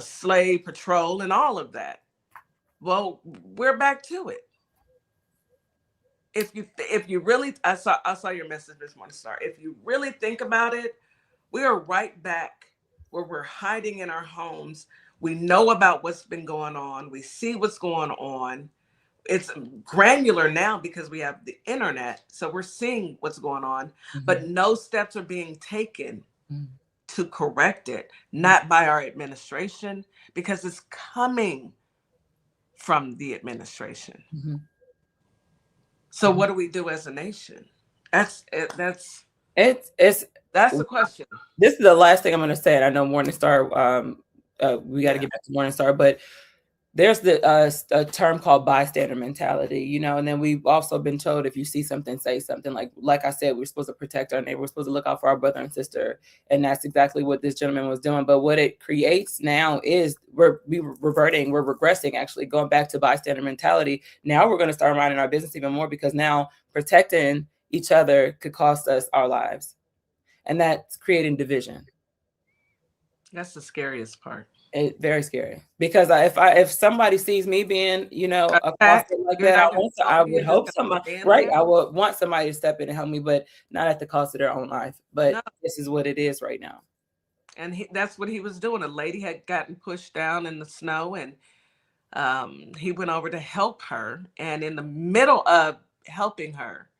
slave patrol and all of that. Well, we're back to it. If you really, I saw your message this morning, Star. If you really think about it, we are right back where we're hiding in our homes. We know about what's been going on. We see what's going on. It's granular now because we have the internet, so we're seeing what's going on, but no steps are being taken to correct it, not by our administration, because it's coming from the administration. So what do we do as a nation? That's the question. This is the last thing I'm going to say. And I know Morningstar, we got to get back to Morningstar, but there's a term called bystander mentality, you know, and then we've also been told if you see something, say something. Like I said, we're supposed to protect our neighbor. We're supposed to look out for our brother and sister. And that's exactly what this gentleman was doing. But what it creates now is we're regressing, actually going back to bystander mentality. Now we're going to start minding our business even more, because now protecting each other could cost us our lives. And that's creating division. That's the scariest part. It's very scary, because if somebody sees me being, you know, accosted like that, I would hope somebody, right? I would want somebody to step in and help me, but not at the cost of their own life. But no. This is what it is right now. And that's what he was doing. A lady had gotten pushed down in the snow, and he went over to help her. And in the middle of helping her,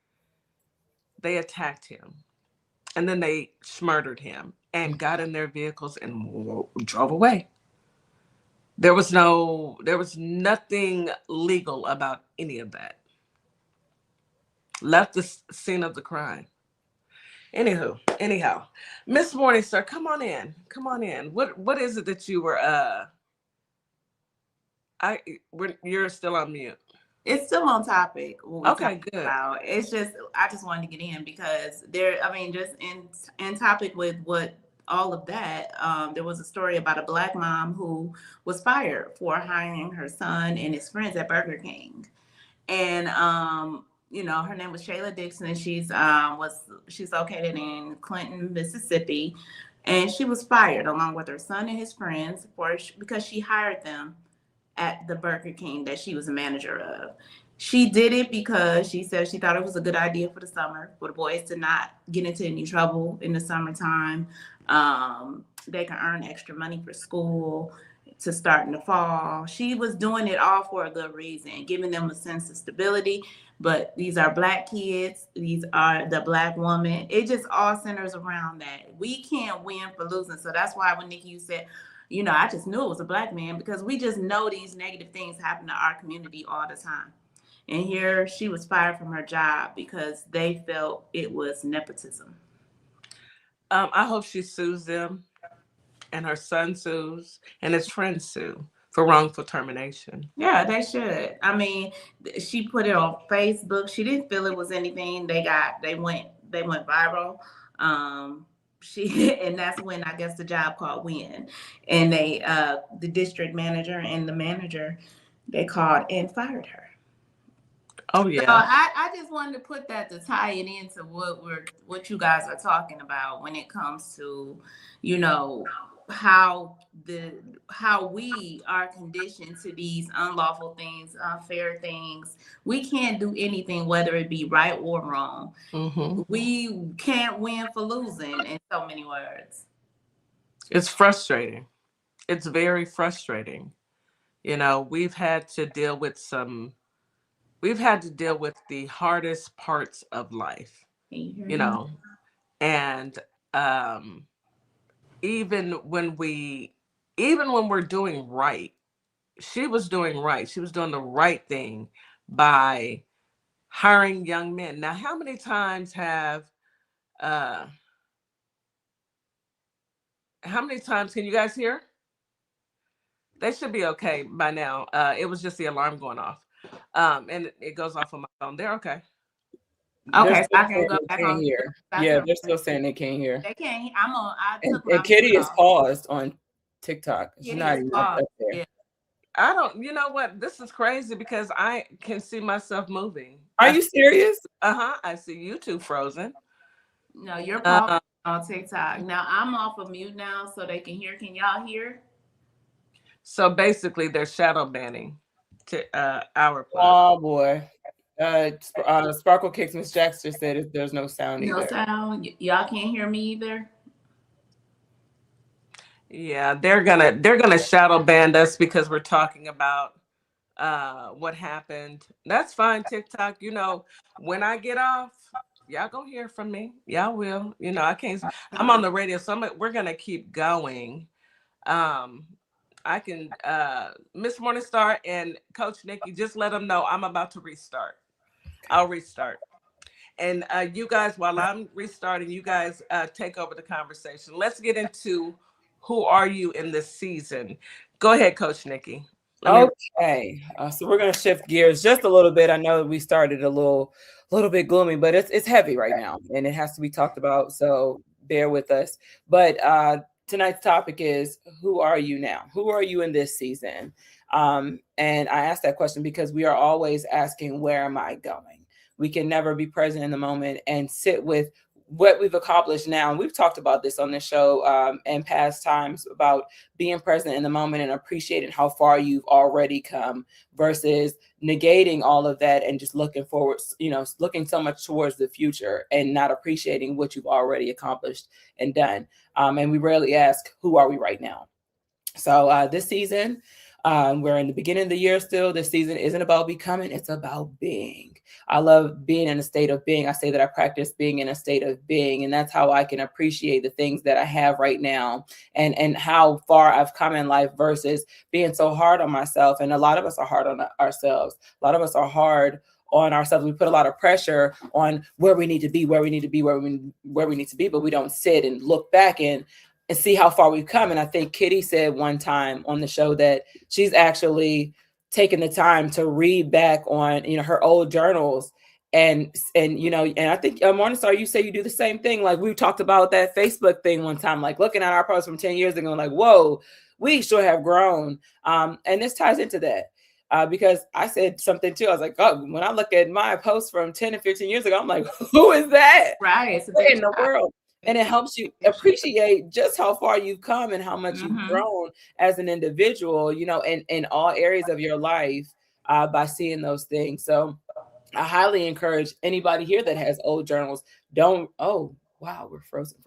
they attacked him. And then they murdered him and got in their vehicles and drove away. There was nothing legal about any of that. Left the scene of the crime. Anyhow, Miss Morningstar, come on in. What is it that you were? You're still on mute. It's still on topic. Okay, good. About. It's just I just wanted to get in because just in topic with what all of that. There was a story about a Black mom who was fired for hiring her son and his friends at Burger King, and her name was Shayla Dixon, and she's located in Clinton, Mississippi, and she was fired along with her son and his friends because she hired them at the Burger King that she was a manager of. She did it because she said she thought it was a good idea for the summer, for the boys to not get into any trouble in the summertime. They can earn extra money for school to start in the fall. She was doing it all for a good reason, giving them a sense of stability. But these are Black kids. These are the Black woman. It just all centers around that. We can't win for losing. So that's why when Nikki, you said, I just knew it was a Black man, because we just know these negative things happen to our community all the time. And here she was fired from her job because they felt it was nepotism. I hope she sues them, and her son sues, and his friends sue for wrongful termination. Yeah, they should. I mean, she put it on Facebook. She didn't feel it was anything. They went viral. And that's when I guess the job called win, and they the district manager and the manager, they called and fired her. Oh yeah. So I just wanted to put that to tie it into what you guys are talking about when it comes to, how we are conditioned to these unlawful things, unfair things. We can't do anything, whether it be right or wrong. Mm-hmm. We can't win for losing, in so many words. It's frustrating. It's very frustrating. We've had to deal with the hardest parts of life, and even when we're doing right, she was doing right. She was doing the right thing by hiring young men. Now, how many times can you guys hear? They should be okay by now. It was just the alarm going off. And it goes off on my phone. They're okay. Okay, so I can go back on here. Yeah, they're still saying they can't hear. They can't. And Kitty is paused on TikTok. She's not even up there. Yeah. I don't. You know what? This is crazy because I can see myself moving. Are you serious? I see you two frozen. No, you're paused on TikTok. Now I'm off of mute now, so they can hear. Can y'all hear? So basically, they're shadow banning to our plug. Oh boy. Sparkle Kicks Miss Jackson said there's no sound either. No sound. Y'all can't hear me either. Yeah, they're gonna shadow ban us because we're talking about what happened. That's fine, TikTok. When I get off, y'all gonna hear from me. Y'all will. I can't. I'm on the radio, so we're gonna keep going. I can, Miss Morningstar and Coach Nikki, just let them know I'm about to restart. I'll restart. And you guys, while I'm restarting, you guys take over the conversation. Let's get into who are you in this season. Go ahead, Coach Nikki. Okay, so we're gonna shift gears just a little bit. I know we started a little bit gloomy, but it's heavy right now, and it has to be talked about. So bear with us. But tonight's topic is: who are you now? Who are you in this season? And I asked that question because we are always asking, "Where am I going?" We can never be present in the moment and sit with what we've accomplished now. And we've talked about this on the show in past times about being present in the moment and appreciating how far you've already come versus negating all of that and just looking forward, looking so much towards the future and not appreciating what you've already accomplished and done. And we rarely ask, who are we right now? So this season, we're in the beginning of the year still. This season isn't about becoming, it's about being. I love being in a state of being. I say that I practice being in a state of being, and that's how I can appreciate the things that I have right now and how far I've come in life versus being so hard on myself. And a lot of us are hard on ourselves. A lot of us are hard on ourselves. We put a lot of pressure on where we need to be, where we need to be, where we need to be, but we don't sit and look back and see how far we've come. And I think Kitty said one time on the show that she's actually taken the time to read back on, her old journals. And I think Morningstar, you say you do the same thing. Like we talked about that Facebook thing one time, like looking at our posts from 10 years ago, like, whoa, we sure have grown. And this ties into that. Because I said something too. I was like, oh, when I look at my posts from 10 and 15 years ago, I'm like, who is that? Right. It's a What big in the world? And it helps you appreciate just how far you've come and how much you've grown as an individual, in all areas of your life by seeing those things. So I highly encourage anybody here that has old journals, oh, wow, we're frozen,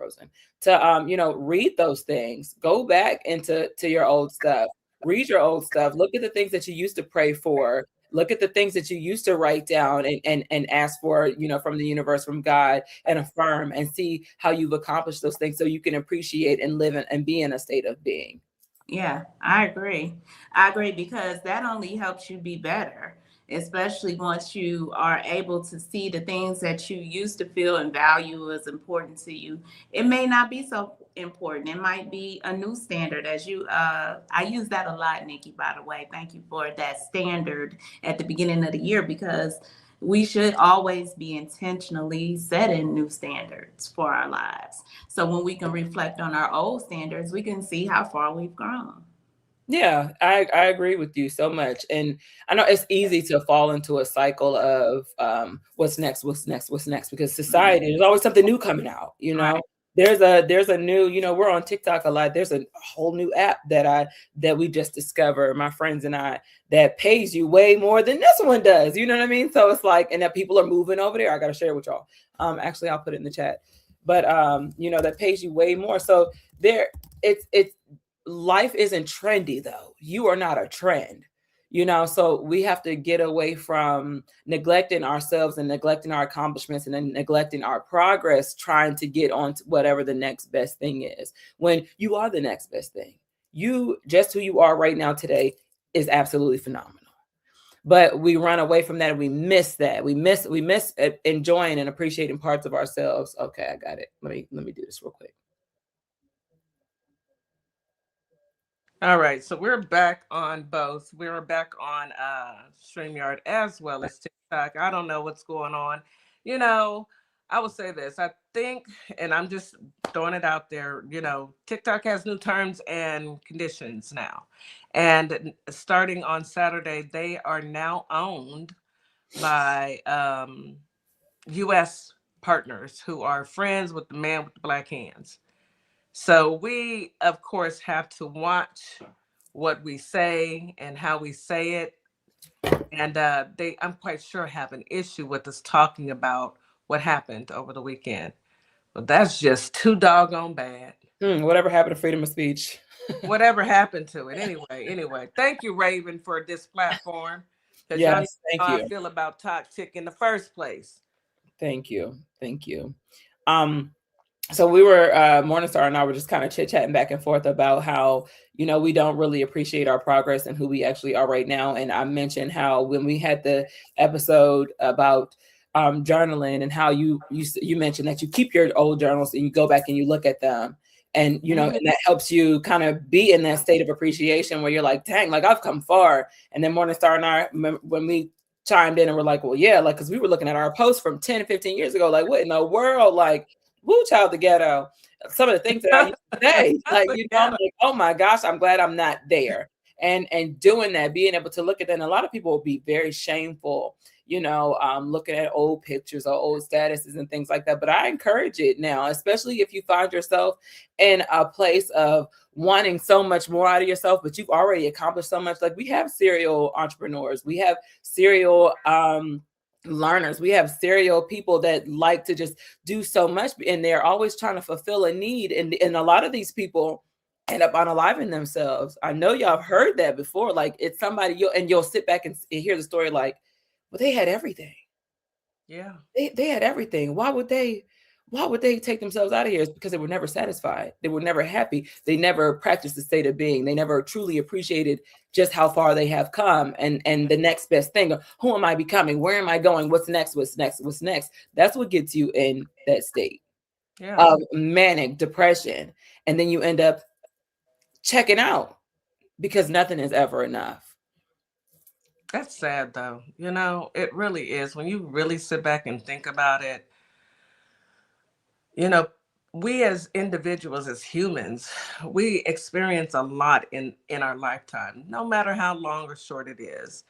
to, read those things. Go back into your old stuff. Read your old stuff. Look at the things that you used to pray for. Look at the things that you used to write down and ask for, from the universe, from God, and affirm and see how you've accomplished those things so you can appreciate and live and be in a state of being. Yeah, I agree. I agree because that only helps you be better, especially once you are able to see the things that you used to feel and value as important to you. It may not be so important. It might be a new standard I use that a lot, Nikki, by the way. Thank you for that standard at the beginning of the year because we should always be intentionally setting new standards for our lives. So when we can reflect on our old standards, we can see how far we've grown. Yeah, I agree with you so much. And I know it's easy to fall into a cycle of what's next, because society, there's always something new coming out, Right. There's a new, we're on TikTok a lot. There's a whole new app that we just discovered, my friends and I, that pays you way more than this one does. You know what I mean? So it's like, and that people are moving over there. I got to share it with y'all. Actually, I'll put it in the chat. But that pays you way more. So it's life isn't trendy though. You are not a trend. So we have to get away from neglecting ourselves and neglecting our accomplishments and then neglecting our progress, trying to get on to whatever the next best thing is, when you are the next best thing. You, just who you are right now today, is absolutely phenomenal. But we run away from that and we miss that. We miss enjoying and appreciating parts of ourselves. Okay, I got it. Let me do this real quick. All right, so we're back on both. We're back on StreamYard as well as TikTok. I don't know what's going on. I will say this. I think, and I'm just throwing it out there, TikTok has new terms and conditions now. And starting on Saturday, they are now owned by U.S. partners who are friends with the man with the black hands. So we, of course, have to watch what we say and how we say it. And I'm quite sure, have an issue with us talking about what happened over the weekend. But that's just too doggone bad. Whatever happened to freedom of speech? Whatever happened to it? Anyway, thank you, Raven, for this platform. Because yes, y'all know how I feel about toxic in the first place. Thank you. So we were, Morningstar and I were just kind of chit-chatting back and forth about how, we don't really appreciate our progress and who we actually are right now. And I mentioned how when we had the episode about journaling and how you mentioned that you keep your old journals and you go back and you look at them. And, and that helps you kind of be in that state of appreciation where you're like, dang, like I've come far. And then Morningstar and I, when we chimed in and we're like, well, yeah, like, cause we were looking at our posts from 10 to 15 years ago, like what in the world, like woo child the ghetto. Some of the things that I used to say, like, I'm like, oh my gosh, I'm glad I'm not there. And doing that, being able to look at that, and a lot of people will be very shameful, looking at old pictures or old statuses and things like that. But I encourage it now, especially if you find yourself in a place of wanting so much more out of yourself, but you've already accomplished so much. Like we have serial entrepreneurs, we have serial learners, we have serial people that like to just do so much, and they're always trying to fulfill a need. And a lot of these people end up unaliving themselves. I know y'all have heard that before. Like it's somebody you'll sit back and hear the story like, well, they had everything. Yeah. They had everything. Why would they take themselves out of here? It's because they were never satisfied. They were never happy. They never practiced the state of being. They never truly appreciated just how far they have come and the next best thing. Who am I becoming? Where am I going? What's next? What's next? What's next? That's what gets you in that state of manic depression. And then you end up checking out because nothing is ever enough. That's sad though. It really is. When you really sit back and think about it, we as individuals, as humans, we experience a lot in our lifetime, no matter how long or short it is.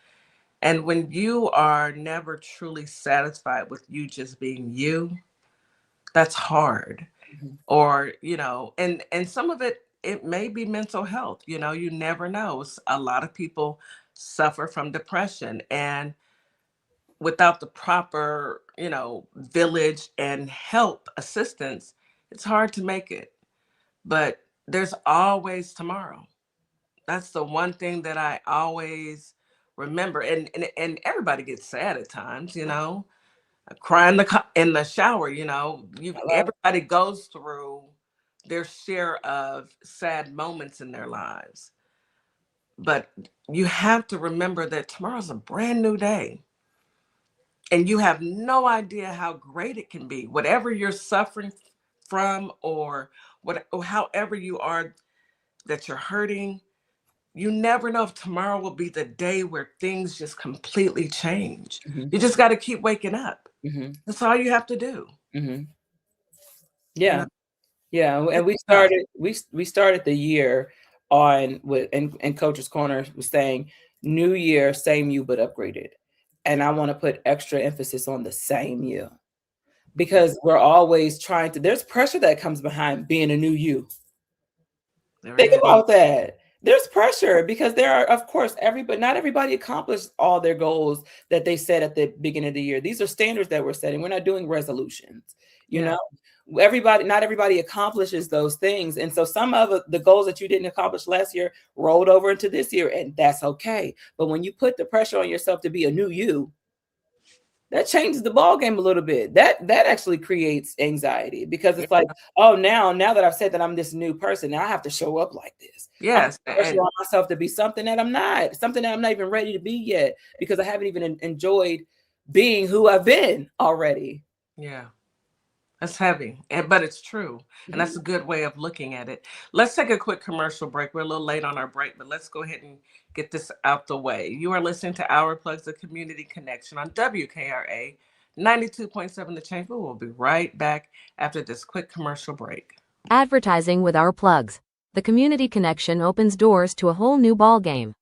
And when you are never truly satisfied with you just being you, that's hard. Mhm. Or, and some of it may be mental health, you never know. A lot of people suffer from depression, and without the proper, village and help assistance, it's hard to make it. But there's always tomorrow. That's the one thing that I always remember. And everybody gets sad at times, I cry in the shower, everybody goes through their share of sad moments in their lives. But you have to remember that tomorrow's a brand new day. And you have no idea how great it can be. Whatever you're suffering from, or however you are that you're hurting, you never know if tomorrow will be the day where things just completely change. Mm-hmm. You just got to keep waking up. Mm-hmm. That's all you have to do. Mm-hmm. Yeah. Yeah. And we started the year on with, and Coach's Corner was saying, new year, same you, but upgraded. And I want to put extra emphasis on the same you, because we're always trying to, there's pressure that comes behind being a new you. Think about that. There's pressure because there are, of course, not everybody accomplished all their goals that they set at the beginning of the year. These are standards that we're setting. We're not doing resolutions, not everybody accomplishes those things. And so some of the goals that you didn't accomplish last year rolled over into this year, and that's okay. But when you put the pressure on yourself to be a new you, that changes the ball game a little bit. That actually creates anxiety, because it's like, oh, now that I've said that I'm this new person, now I have to show up like this. Yes, pressure on myself to be something that I'm not even ready to be yet, because I haven't even enjoyed being who I've been already. Yeah, that's heavy, but it's true. And that's a good way of looking at it. Let's take a quick commercial break. We're a little late on our break, but let's go ahead and get this out the way. You are listening to Our Plugs, the Community Connection on WKRA 92.7 The Change. We will be right back after this quick commercial break. Advertising with Our Plugs. The Community Connection opens doors to a whole new ballgame.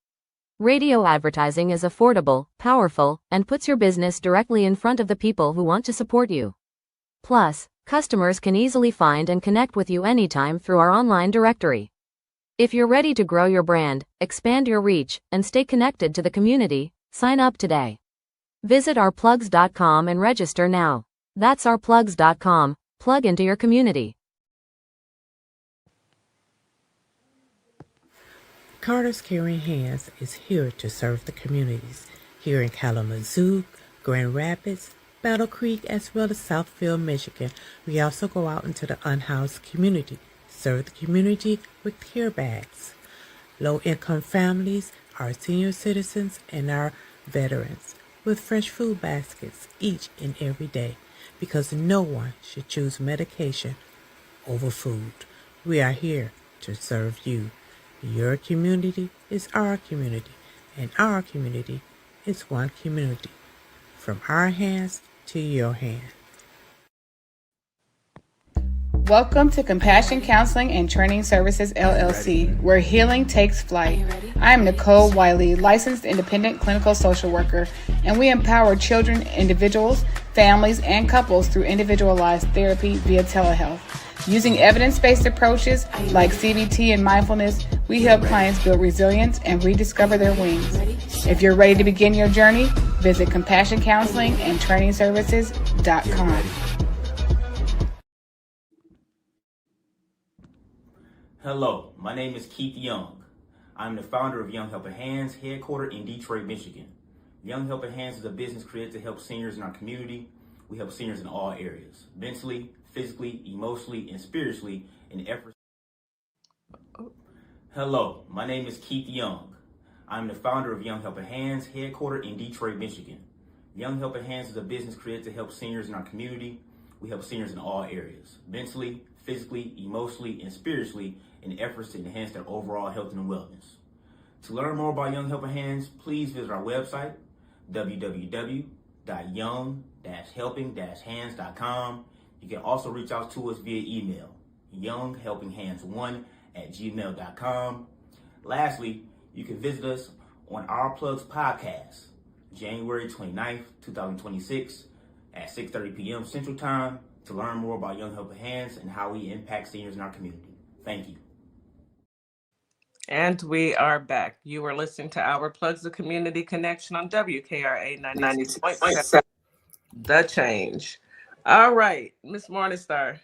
Radio advertising is affordable, powerful, and puts your business directly in front of the people who want to support you. Plus, customers can easily find and connect with you anytime through our online directory. If you're ready to grow your brand, expand your reach, and stay connected to the community, sign up today. Visit ourplugs.com and register now. That's ourplugs.com. Plug into your community. Carter's Caring Hands is here to serve the communities here in Kalamazoo, Grand Rapids, Battle Creek, as well as Southfield, Michigan. We also go out into the unhoused community, serve the community with care bags. Low-income families, our senior citizens, and our veterans with fresh food baskets each and every day, because no one should choose medication over food. We are here to serve you. Your community is our community, and our community is one community. From our hands to your hand. Welcome to Compassion Counseling and Training Services, LLC, where healing takes flight. I am Nicole Wiley, licensed independent clinical social worker, and we empower children, individuals, families, and couples through individualized therapy via telehealth. Using evidence-based approaches like CBT and mindfulness, we help clients build resilience and rediscover their wings. If you're ready to begin your journey, visit CompassionCounselingandTrainingServices.com. Hello, my name is Keith Young. I'm the founder of Young Helping Hands, headquartered in Detroit, Michigan. Young Helping Hands is a business created to help seniors in our community. We help seniors in all areas, mentally, physically, emotionally, and spiritually in efforts. Hello, my name is Keith Young. I'm the founder of Young Helping Hands, headquartered in Detroit, Michigan. Young Helping Hands is a business created to help seniors in our community. We help seniors in all areas, mentally, physically, emotionally, and spiritually in efforts to enhance their overall health and wellness. To learn more about Young Helping Hands, please visit our website, www.young-helping-hands.com. You can also reach out to us via email, younghelpinghands1@gmail.com. Lastly, you can visit us on Our Plugs podcast, January 29th, 2026 at 6:30 p.m. Central Time to learn more about Young Helping Hands and how we impact seniors in our community. Thank you. And we are back. You are listening to Our Plugs, the Community Connection on WKRA 92.7. The Change. All right, Miss Morningstar.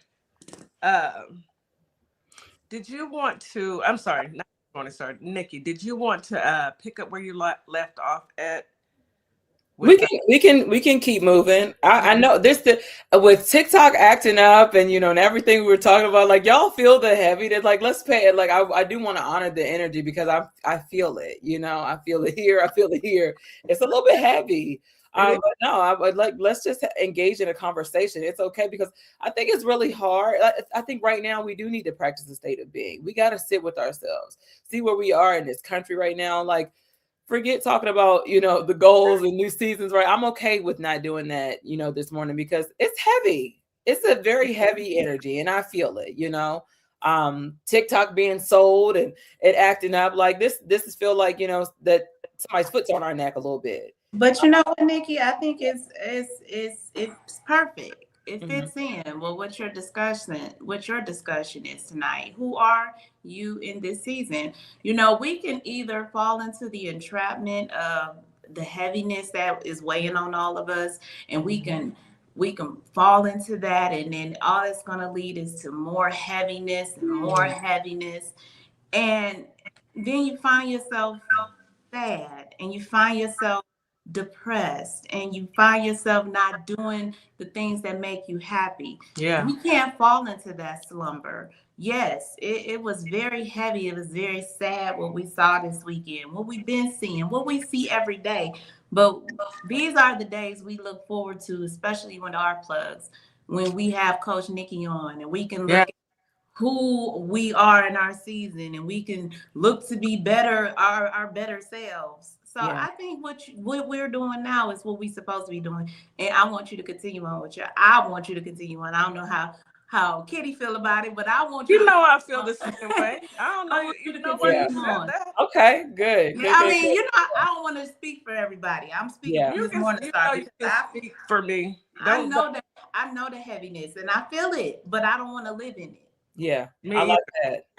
Did you want to, I'm sorry, not Morningstar, Nikki, did you want to pick up where you left off at? We can keep moving. I know this with TikTok acting up and and everything we were talking about. Like y'all feel the heavy. That like let's pay it. Like I do want to honor the energy because I feel it. I feel it here. I feel it here. It's a little bit heavy. But no, I would let's just engage in a conversation. It's okay because I think it's really hard. I think right now we do need to practice the state of being. We got to sit with ourselves, see where we are in this country right now. Like. Forget talking about, the goals and new seasons, right? I'm okay with not doing that, this morning because it's heavy. It's a very heavy energy and I feel it, TikTok being sold and it acting up like this is feel like, that somebody's foot's on our neck a little bit. But you know what, Nikki, I think it's perfect. It fits in well what your discussion is tonight. Who are you in this season? We can either fall into the entrapment of the heaviness that is weighing on all of us, and we can fall into that, and then all it's going to lead is to more heaviness and more heaviness, and then you find yourself sad and you find yourself depressed and you find yourself not doing the things that make you happy. Yeah. We can't fall into that slumber. Yes, it was very heavy. It was very sad what we saw this weekend, what we've been seeing, what we see every day. But these are the days we look forward to, especially when our plugs, when we have Coach Nikki on and we can look at who we are in our season and we can look to be better, our better selves. So I think what we're doing now is what we're supposed to be doing. And I want you to continue on I want you to continue on. I don't know how Kitty feel about it, but I want you. I feel the same way. I don't know. What you said that. Okay, good. I mean, I don't want to speak for everybody. I'm speaking for this morning. You can speak for me. I know the heaviness and I feel it, but I don't want to live in it. Yeah, I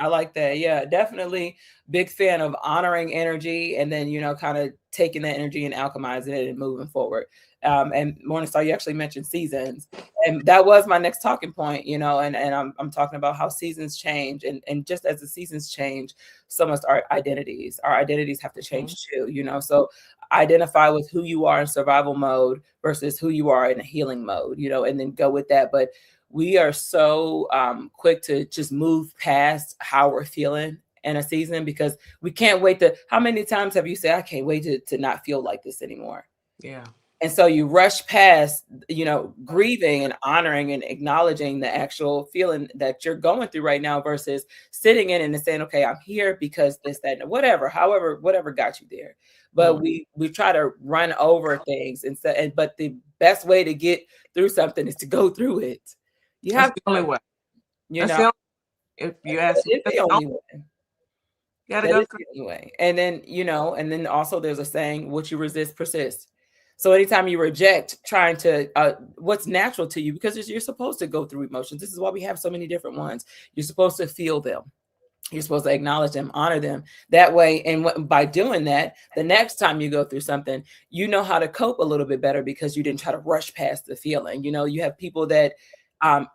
like that. Yeah, definitely big fan of honoring energy and then, kind of taking that energy and alchemizing it and moving forward. And Morningstar, you actually mentioned seasons. And that was my next talking point, and I'm talking about how seasons change. And just as the seasons change, so must our identities. Our identities have to change too, So identify with who you are in survival mode versus who you are in a healing mode, and then go with that. But we are so quick to just move past how we're feeling in a season because we can't wait how many times have you said, I can't wait to not feel like this anymore? Yeah. And so you rush past, grieving and honoring and acknowledging the actual feeling that you're going through right now versus sitting in and saying, okay, I'm here because this, that, and whatever, whatever got you there. But we try to run over things but the best way to get through something is to go through it. That's the only way. If you ask me, it's the only way. You gotta go through. Anyway. And then also there's a saying, what you resist persists. So anytime you reject trying to, what's natural to you, because you're supposed to go through emotions. This is why we have so many different ones. You're supposed to feel them. You're supposed to acknowledge them, honor them that way. And by doing that, the next time you go through something, you know how to cope a little bit better because you didn't try to rush past the feeling. You have people that have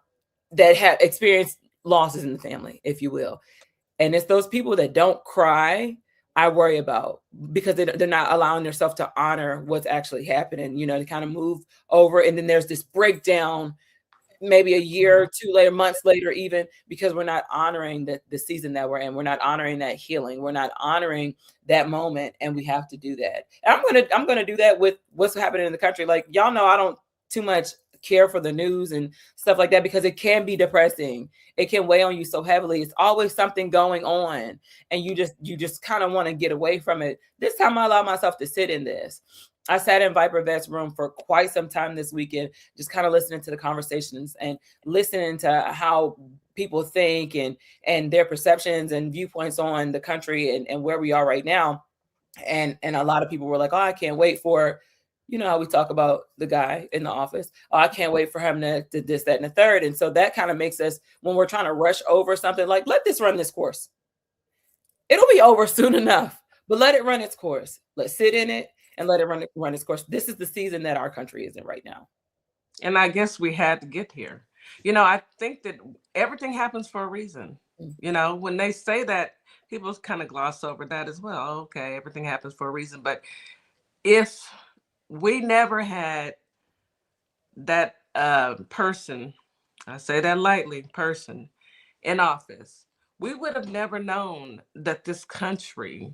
experienced losses in the family, if you will. And it's those people that don't cry I worry about, because they're not allowing themselves to honor what's actually happening, to kind of move over. And then there's this breakdown, maybe a year or two later, months later, even, because we're not honoring the season that we're in. We're not honoring that healing. We're not honoring that moment. And we have to do that. And I'm gonna do that with what's happening in the country. Like, y'all know, I don't too much care for the news and stuff like that, because it can be depressing. It can weigh on you so heavily. It's always something going on, and you just kind of want to get away from it. This time I allowed myself to sit in this. I sat in Viper Vet's room for quite some time this weekend, just kind of listening to the conversations and listening to how people think and their perceptions and viewpoints on the country and where we are right now. And a lot of people were like, oh, I can't wait for, how we talk about the guy in the office. Oh, I can't wait for him to this, that, and the third. And so that kind of makes us, when we're trying to rush over something, like, let this run this course. It'll be over soon enough, but let it run its course. Let's sit in it and let it run its course. This is the season that our country is in right now. And I guess we had to get here. I think that everything happens for a reason. When they say that, people kind of gloss over that as well. Okay, everything happens for a reason. But if we never had that person, I say that lightly, person in office, we would have never known that this country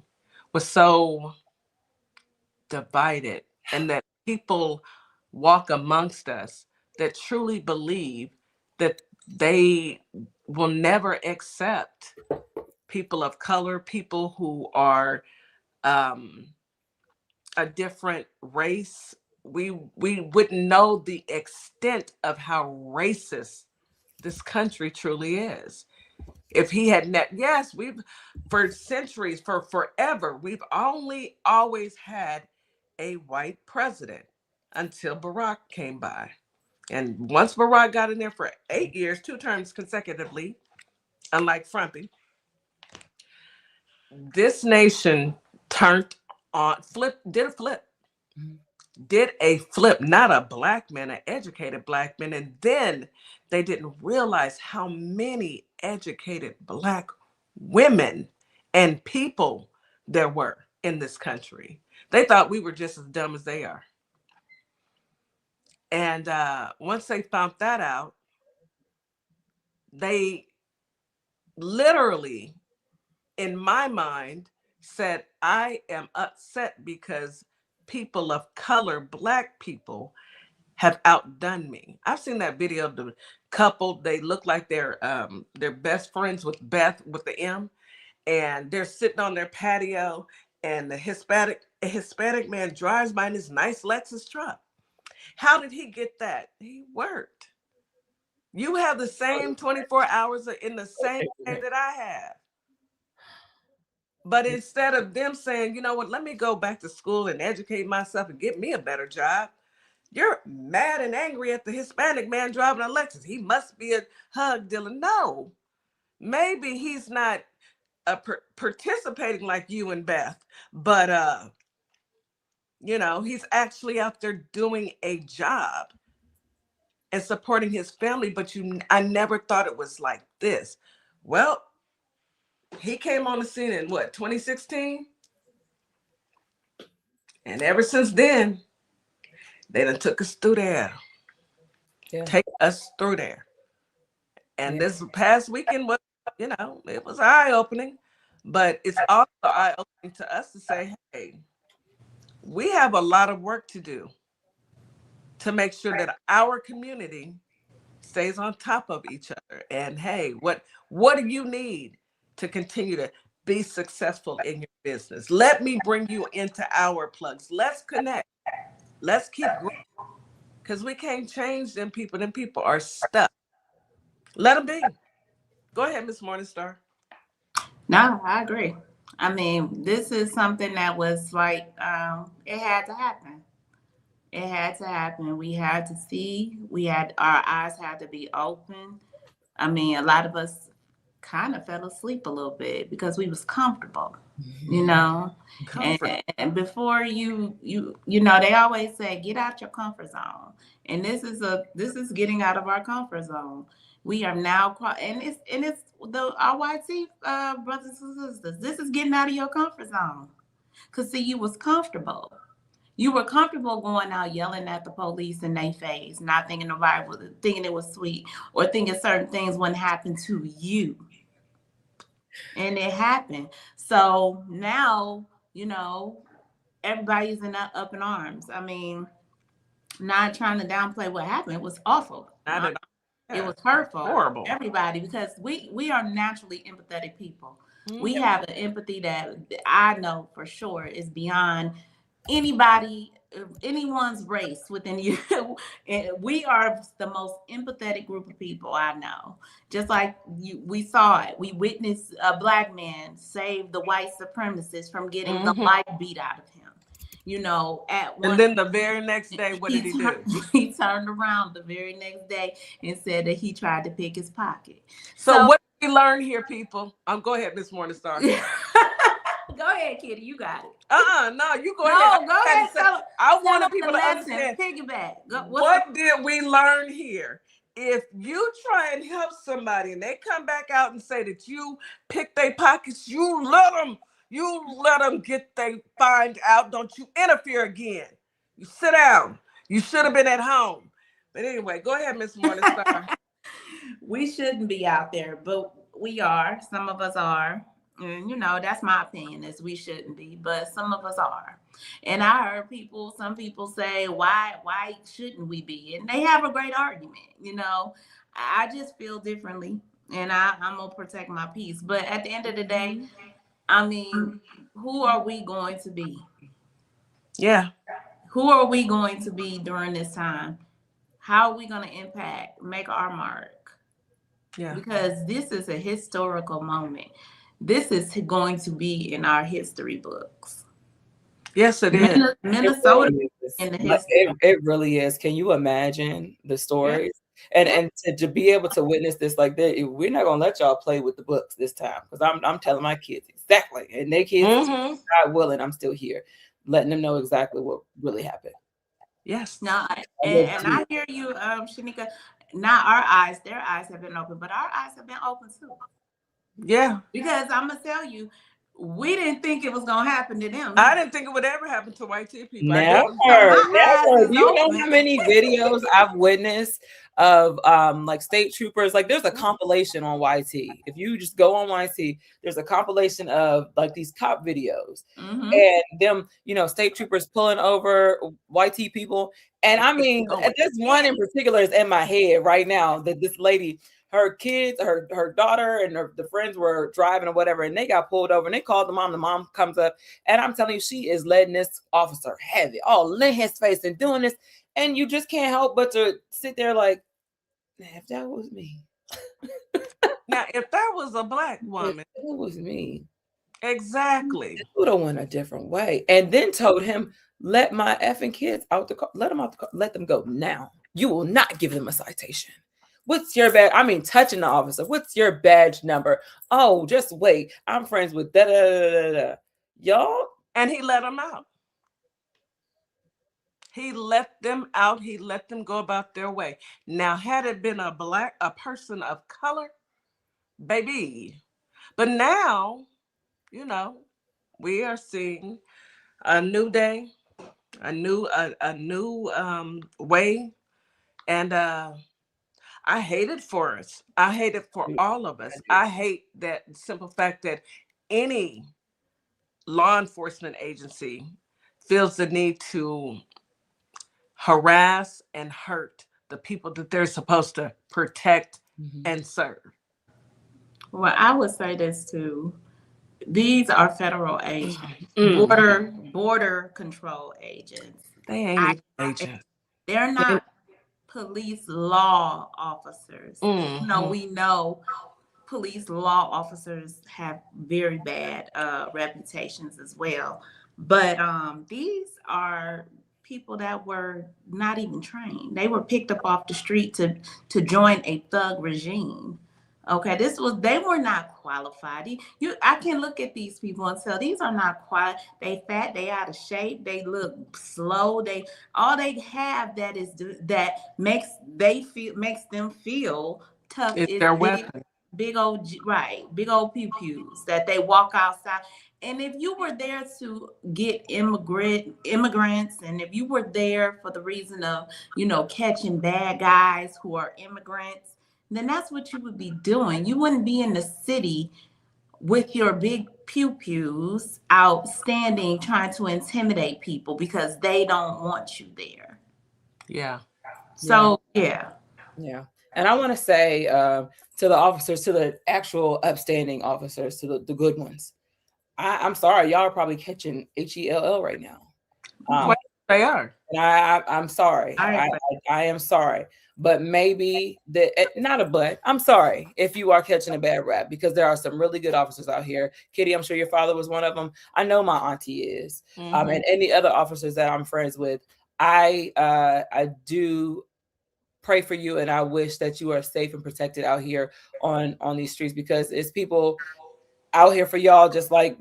was so divided, and that people walk amongst us that truly believe that they will never accept people of color, people who are a different race. We wouldn't know the extent of how racist this country truly is. If he had yes, we've, for centuries, for forever, we've always had a white president until Barack came by. And once Barack got in there for 8 years, 2 terms consecutively, unlike Frumpy, this nation did a flip, not a black man, an educated black man. And then they didn't realize how many educated black women and people there were in this country. They thought we were just as dumb as they are. And once they found that out, they literally, in my mind, said, I am upset because people of color, black people, have outdone me. I've seen that video of the couple. They look like they're best friends with Beth with the M, and they're sitting on their patio, and a Hispanic man drives by in his nice Lexus truck. How did he get that? He worked. You have the same 24 hours in the same day that I have. But instead of them saying, you know what, let me go back to school and educate myself and get me a better job, you're mad and angry at the Hispanic man driving a Lexus. He must be a hug dealer. No, maybe he's not participating like you and Beth, but he's actually out there doing a job and supporting his family. But I never thought it was like this. Well, he came on the scene in 2016? And ever since then, they done took us through there. Yeah. Take us through there. And this past weekend was, it was eye-opening. But it's also eye-opening to us to say, hey, we have a lot of work to do. to make sure that our community stays on top of each other. And hey, what do you need to continue to be successful in your business? Let me bring you into our plugs. Let's connect. Let's keep growing, because we can't change them people. Them people are stuck. Let them be. Go ahead, Miss Morningstar. No, I agree. I mean, this is something that was like, it had to happen. It had to happen. We had to see. Our eyes had to be open. I mean, a lot of us kind of fell asleep a little bit because we was comfortable, you know. And before they always say, get out your comfort zone. And this is getting out of our comfort zone. We are now, and it's the RYT brothers and sisters. This is getting out of your comfort zone. Cause see, you was comfortable. You were comfortable going out yelling at the police in their face, not thinking thinking it was sweet, or thinking certain things wouldn't happen to you. And it happened. So now, everybody's up in arms. I mean, not trying to downplay what happened. It was awful. It was hurtful. Horrible. Everybody, because we are naturally empathetic people. Mm-hmm. We have an empathy that I know for sure is beyond anyone's race within you. We are the most empathetic group of people I know. Just like we saw it. We witnessed a Black man save the white supremacists from getting the life beat out of him. And then the very next day, what did he do? He turned around the very next day and said that he tried to pick his pocket. So what did we learn here, people? Go ahead, Miss Morningstar. Go ahead, Kitty. You got it. No, you go ahead. Go ahead. I wanted people to understand. Piggyback. What did we learn here? If you try and help somebody and they come back out and say that you pick their pockets, you let them get they find out. Don't you interfere again. You sit down. You should have been at home. But anyway, go ahead, Miss Morningstar. We shouldn't be out there, but we are. Some of us are. And, that's my opinion, is we shouldn't be, but some of us are. And I heard some people say, why shouldn't we be? And they have a great argument. I just feel differently, and I'm going to protect my peace. But at the end of the day, I mean, who are we going to be? Yeah. Who are we going to be during this time? How are we going to make our mark? Yeah. Because this is a historical moment. This is going to be in our history books. Yes, it is. Minnesota in the history. It really is. Can you imagine the stories? Yeah. And to be able to witness this like that, we're not gonna let y'all play with the books this time, because I'm telling my kids exactly, and their kids, God willing, I'm still here, letting them know exactly what really happened. Yes. No, and I hear you, Shanika. Not their eyes have been open, but our eyes have been open too. Yeah. Because I'm gonna tell you, we didn't think it was gonna happen to them. I didn't think it would ever happen to white people. Never. You know how many videos I've witnessed of like state troopers? Like, there's a compilation on YT. If you just go on YT, there's a compilation of like these cop videos and them, state troopers pulling over YT people. And I mean, this one in particular is in my head right now, that this lady, her kids, her daughter and the friends were driving or whatever, and they got pulled over, and they called the mom. The mom comes up, and I'm telling you, she is letting this officer have it all in his face and doing this. And you just can't help but to sit there like, if that was me. Now, if that was a Black woman. If it was me. Exactly. It would have went a different way. And then told him, let my effing kids out the car. Let them out the car. Let them go now. You will not give them a citation. What's your badge? I mean, touching the officer. What's your badge number? Oh, just wait. I'm friends with da da da da. Y'all. And he let them out. He let them out. He let them go about their way. Now, had it been a person of color, baby. But now, we are seeing a new day, a new way, and I hate it for us. I hate it for all of us. I hate that simple fact that any law enforcement agency feels the need to harass and hurt the people that they're supposed to protect and serve. Well, I would say this too. These are federal agents, border control agents. They ain't even agents. They're not police law officers. You know, we know police law officers have very bad reputations as well. But these are people that were not even trained. They were picked up off the street to join a thug regime. Okay, they were not qualified. I can look at these people and tell these are not qualified. They fat, they out of shape, they look slow. All they have that makes them feel tough is their weapon. Big old pew pews that they walk outside. And if you were there to get immigrants, and if you were there for the reason of, catching bad guys who are immigrants, then that's what you would be doing. You wouldn't be in the city with your big pew pews out standing trying to intimidate people because they don't want you there. Yeah. So, yeah. Yeah. And I want to say to the officers, to the actual upstanding officers, to the good ones, I'm sorry, y'all are probably catching HELL right now. They are. And I'm sorry. I am sorry. But maybe I'm sorry if you are catching a bad rap, because there are some really good officers out here. Kitty, I'm sure your father was one of them. I know my auntie is. And any other officers that I'm friends with. I do pray for you, and I wish that you are safe and protected out here on these streets, because it's people out here for y'all, just like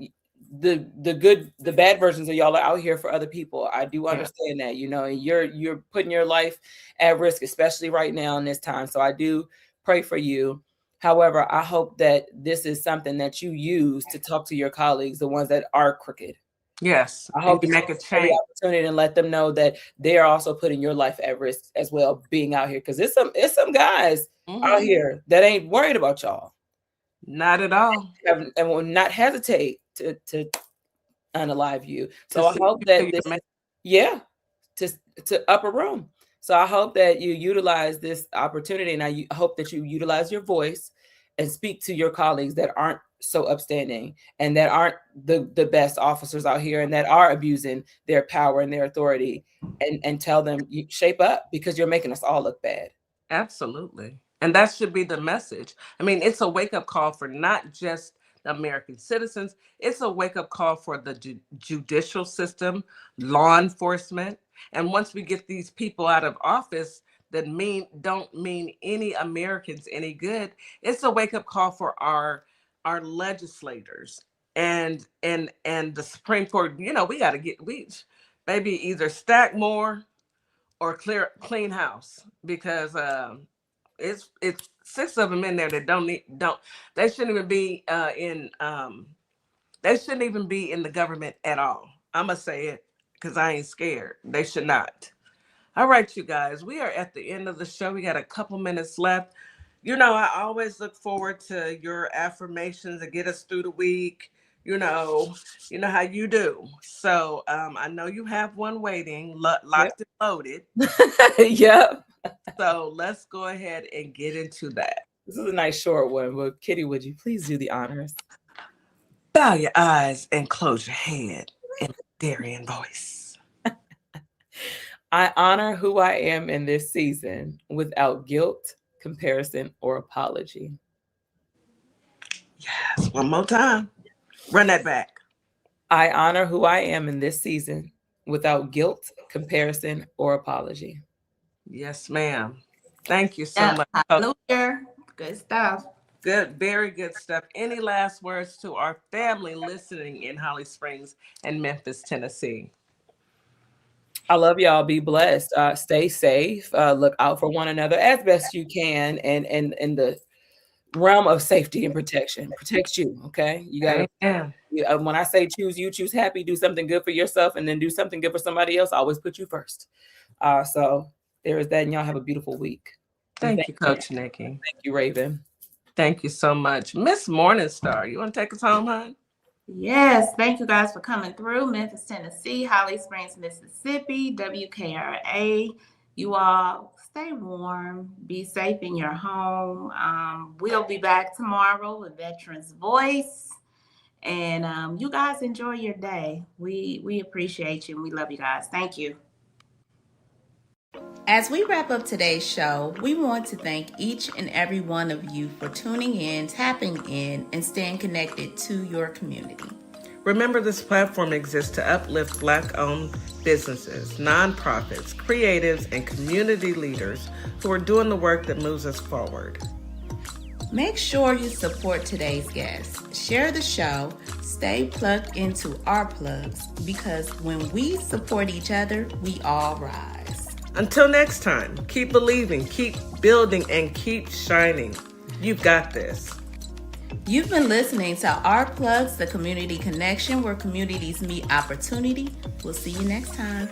the bad versions of y'all are out here for other people. I do understand that, and you're putting your life at risk, especially right now in this time. So I do pray for you. However, I hope that this is something that you use to talk to your colleagues, the ones that are crooked. Yes. I hope you make a change opportunity and let them know that they are also putting your life at risk as well, being out here. Because it's some guys out here that ain't worried about y'all. Not at all. And will not hesitate to unalive you. So I hope that to upper room. So I hope that you utilize this opportunity, and I hope that you utilize your voice and speak to your colleagues that aren't so upstanding and that aren't the best officers out here and that are abusing their power and their authority, and tell them, you shape up, because you're making us all look bad. Absolutely. And that should be the message. I mean, it's a wake-up call for not just American citizens. It's a wake-up call for the judicial system, law enforcement. And once we get these people out of office that don't mean any Americans any good, it's a wake-up call for our legislators and the Supreme Court. We got to maybe either stack more or clean house, because it's 6 of them in there that they shouldn't even be they shouldn't even be in the government at all. I'm gonna say it because I ain't scared. They should not. All right, you guys, we are at the end of the show. We got a couple minutes left. I always look forward to your affirmations and get us through the week. You know how you do. So I know you have one waiting, locked and loaded. Yep. So let's go ahead and get into that. This is a nice short one. Well, Kitty, would you please do the honors? Bow your eyes and close your head in a Darian voice. I honor who I am in this season without guilt, comparison, or apology. Yes, one more time. Run that back. I honor who I am in this season without guilt, comparison, or apology. Yes, ma'am. Thank you so much. Hallelujah. Good stuff. Good, very good stuff. Any last words to our family listening in Holly Springs and Memphis, Tennessee? I love y'all. Be blessed. Stay safe. Look out for one another as best you can, and in the realm of safety and protection. Protect you, okay? You gotta. When I say choose happy, do something good for yourself, and then do something good for somebody else. Always put you first. So there is that, and y'all have a beautiful week. Thank you, Coach Nikki. Thank you, Raven. Thank you so much. Miss Morningstar, you want to take us home, hon? Yes, thank you guys for coming through. Memphis, Tennessee, Holly Springs, Mississippi, WKRA. You all stay warm, be safe in your home. We'll be back tomorrow with Veterans Voice. And you guys enjoy your day. We appreciate you and we love you guys. Thank you. As we wrap up today's show, we want to thank each and every one of you for tuning in, tapping in, and staying connected to your community. Remember, this platform exists to uplift Black-owned businesses, nonprofits, creatives, and community leaders who are doing the work that moves us forward. Make sure you support today's guests. Share the show. Stay plugged into our plugs, because when we support each other, we all rise. Until next time, keep believing, keep building, and keep shining. You've got this. You've been listening to Our Plugs, the community connection where communities meet opportunity. We'll see you next time.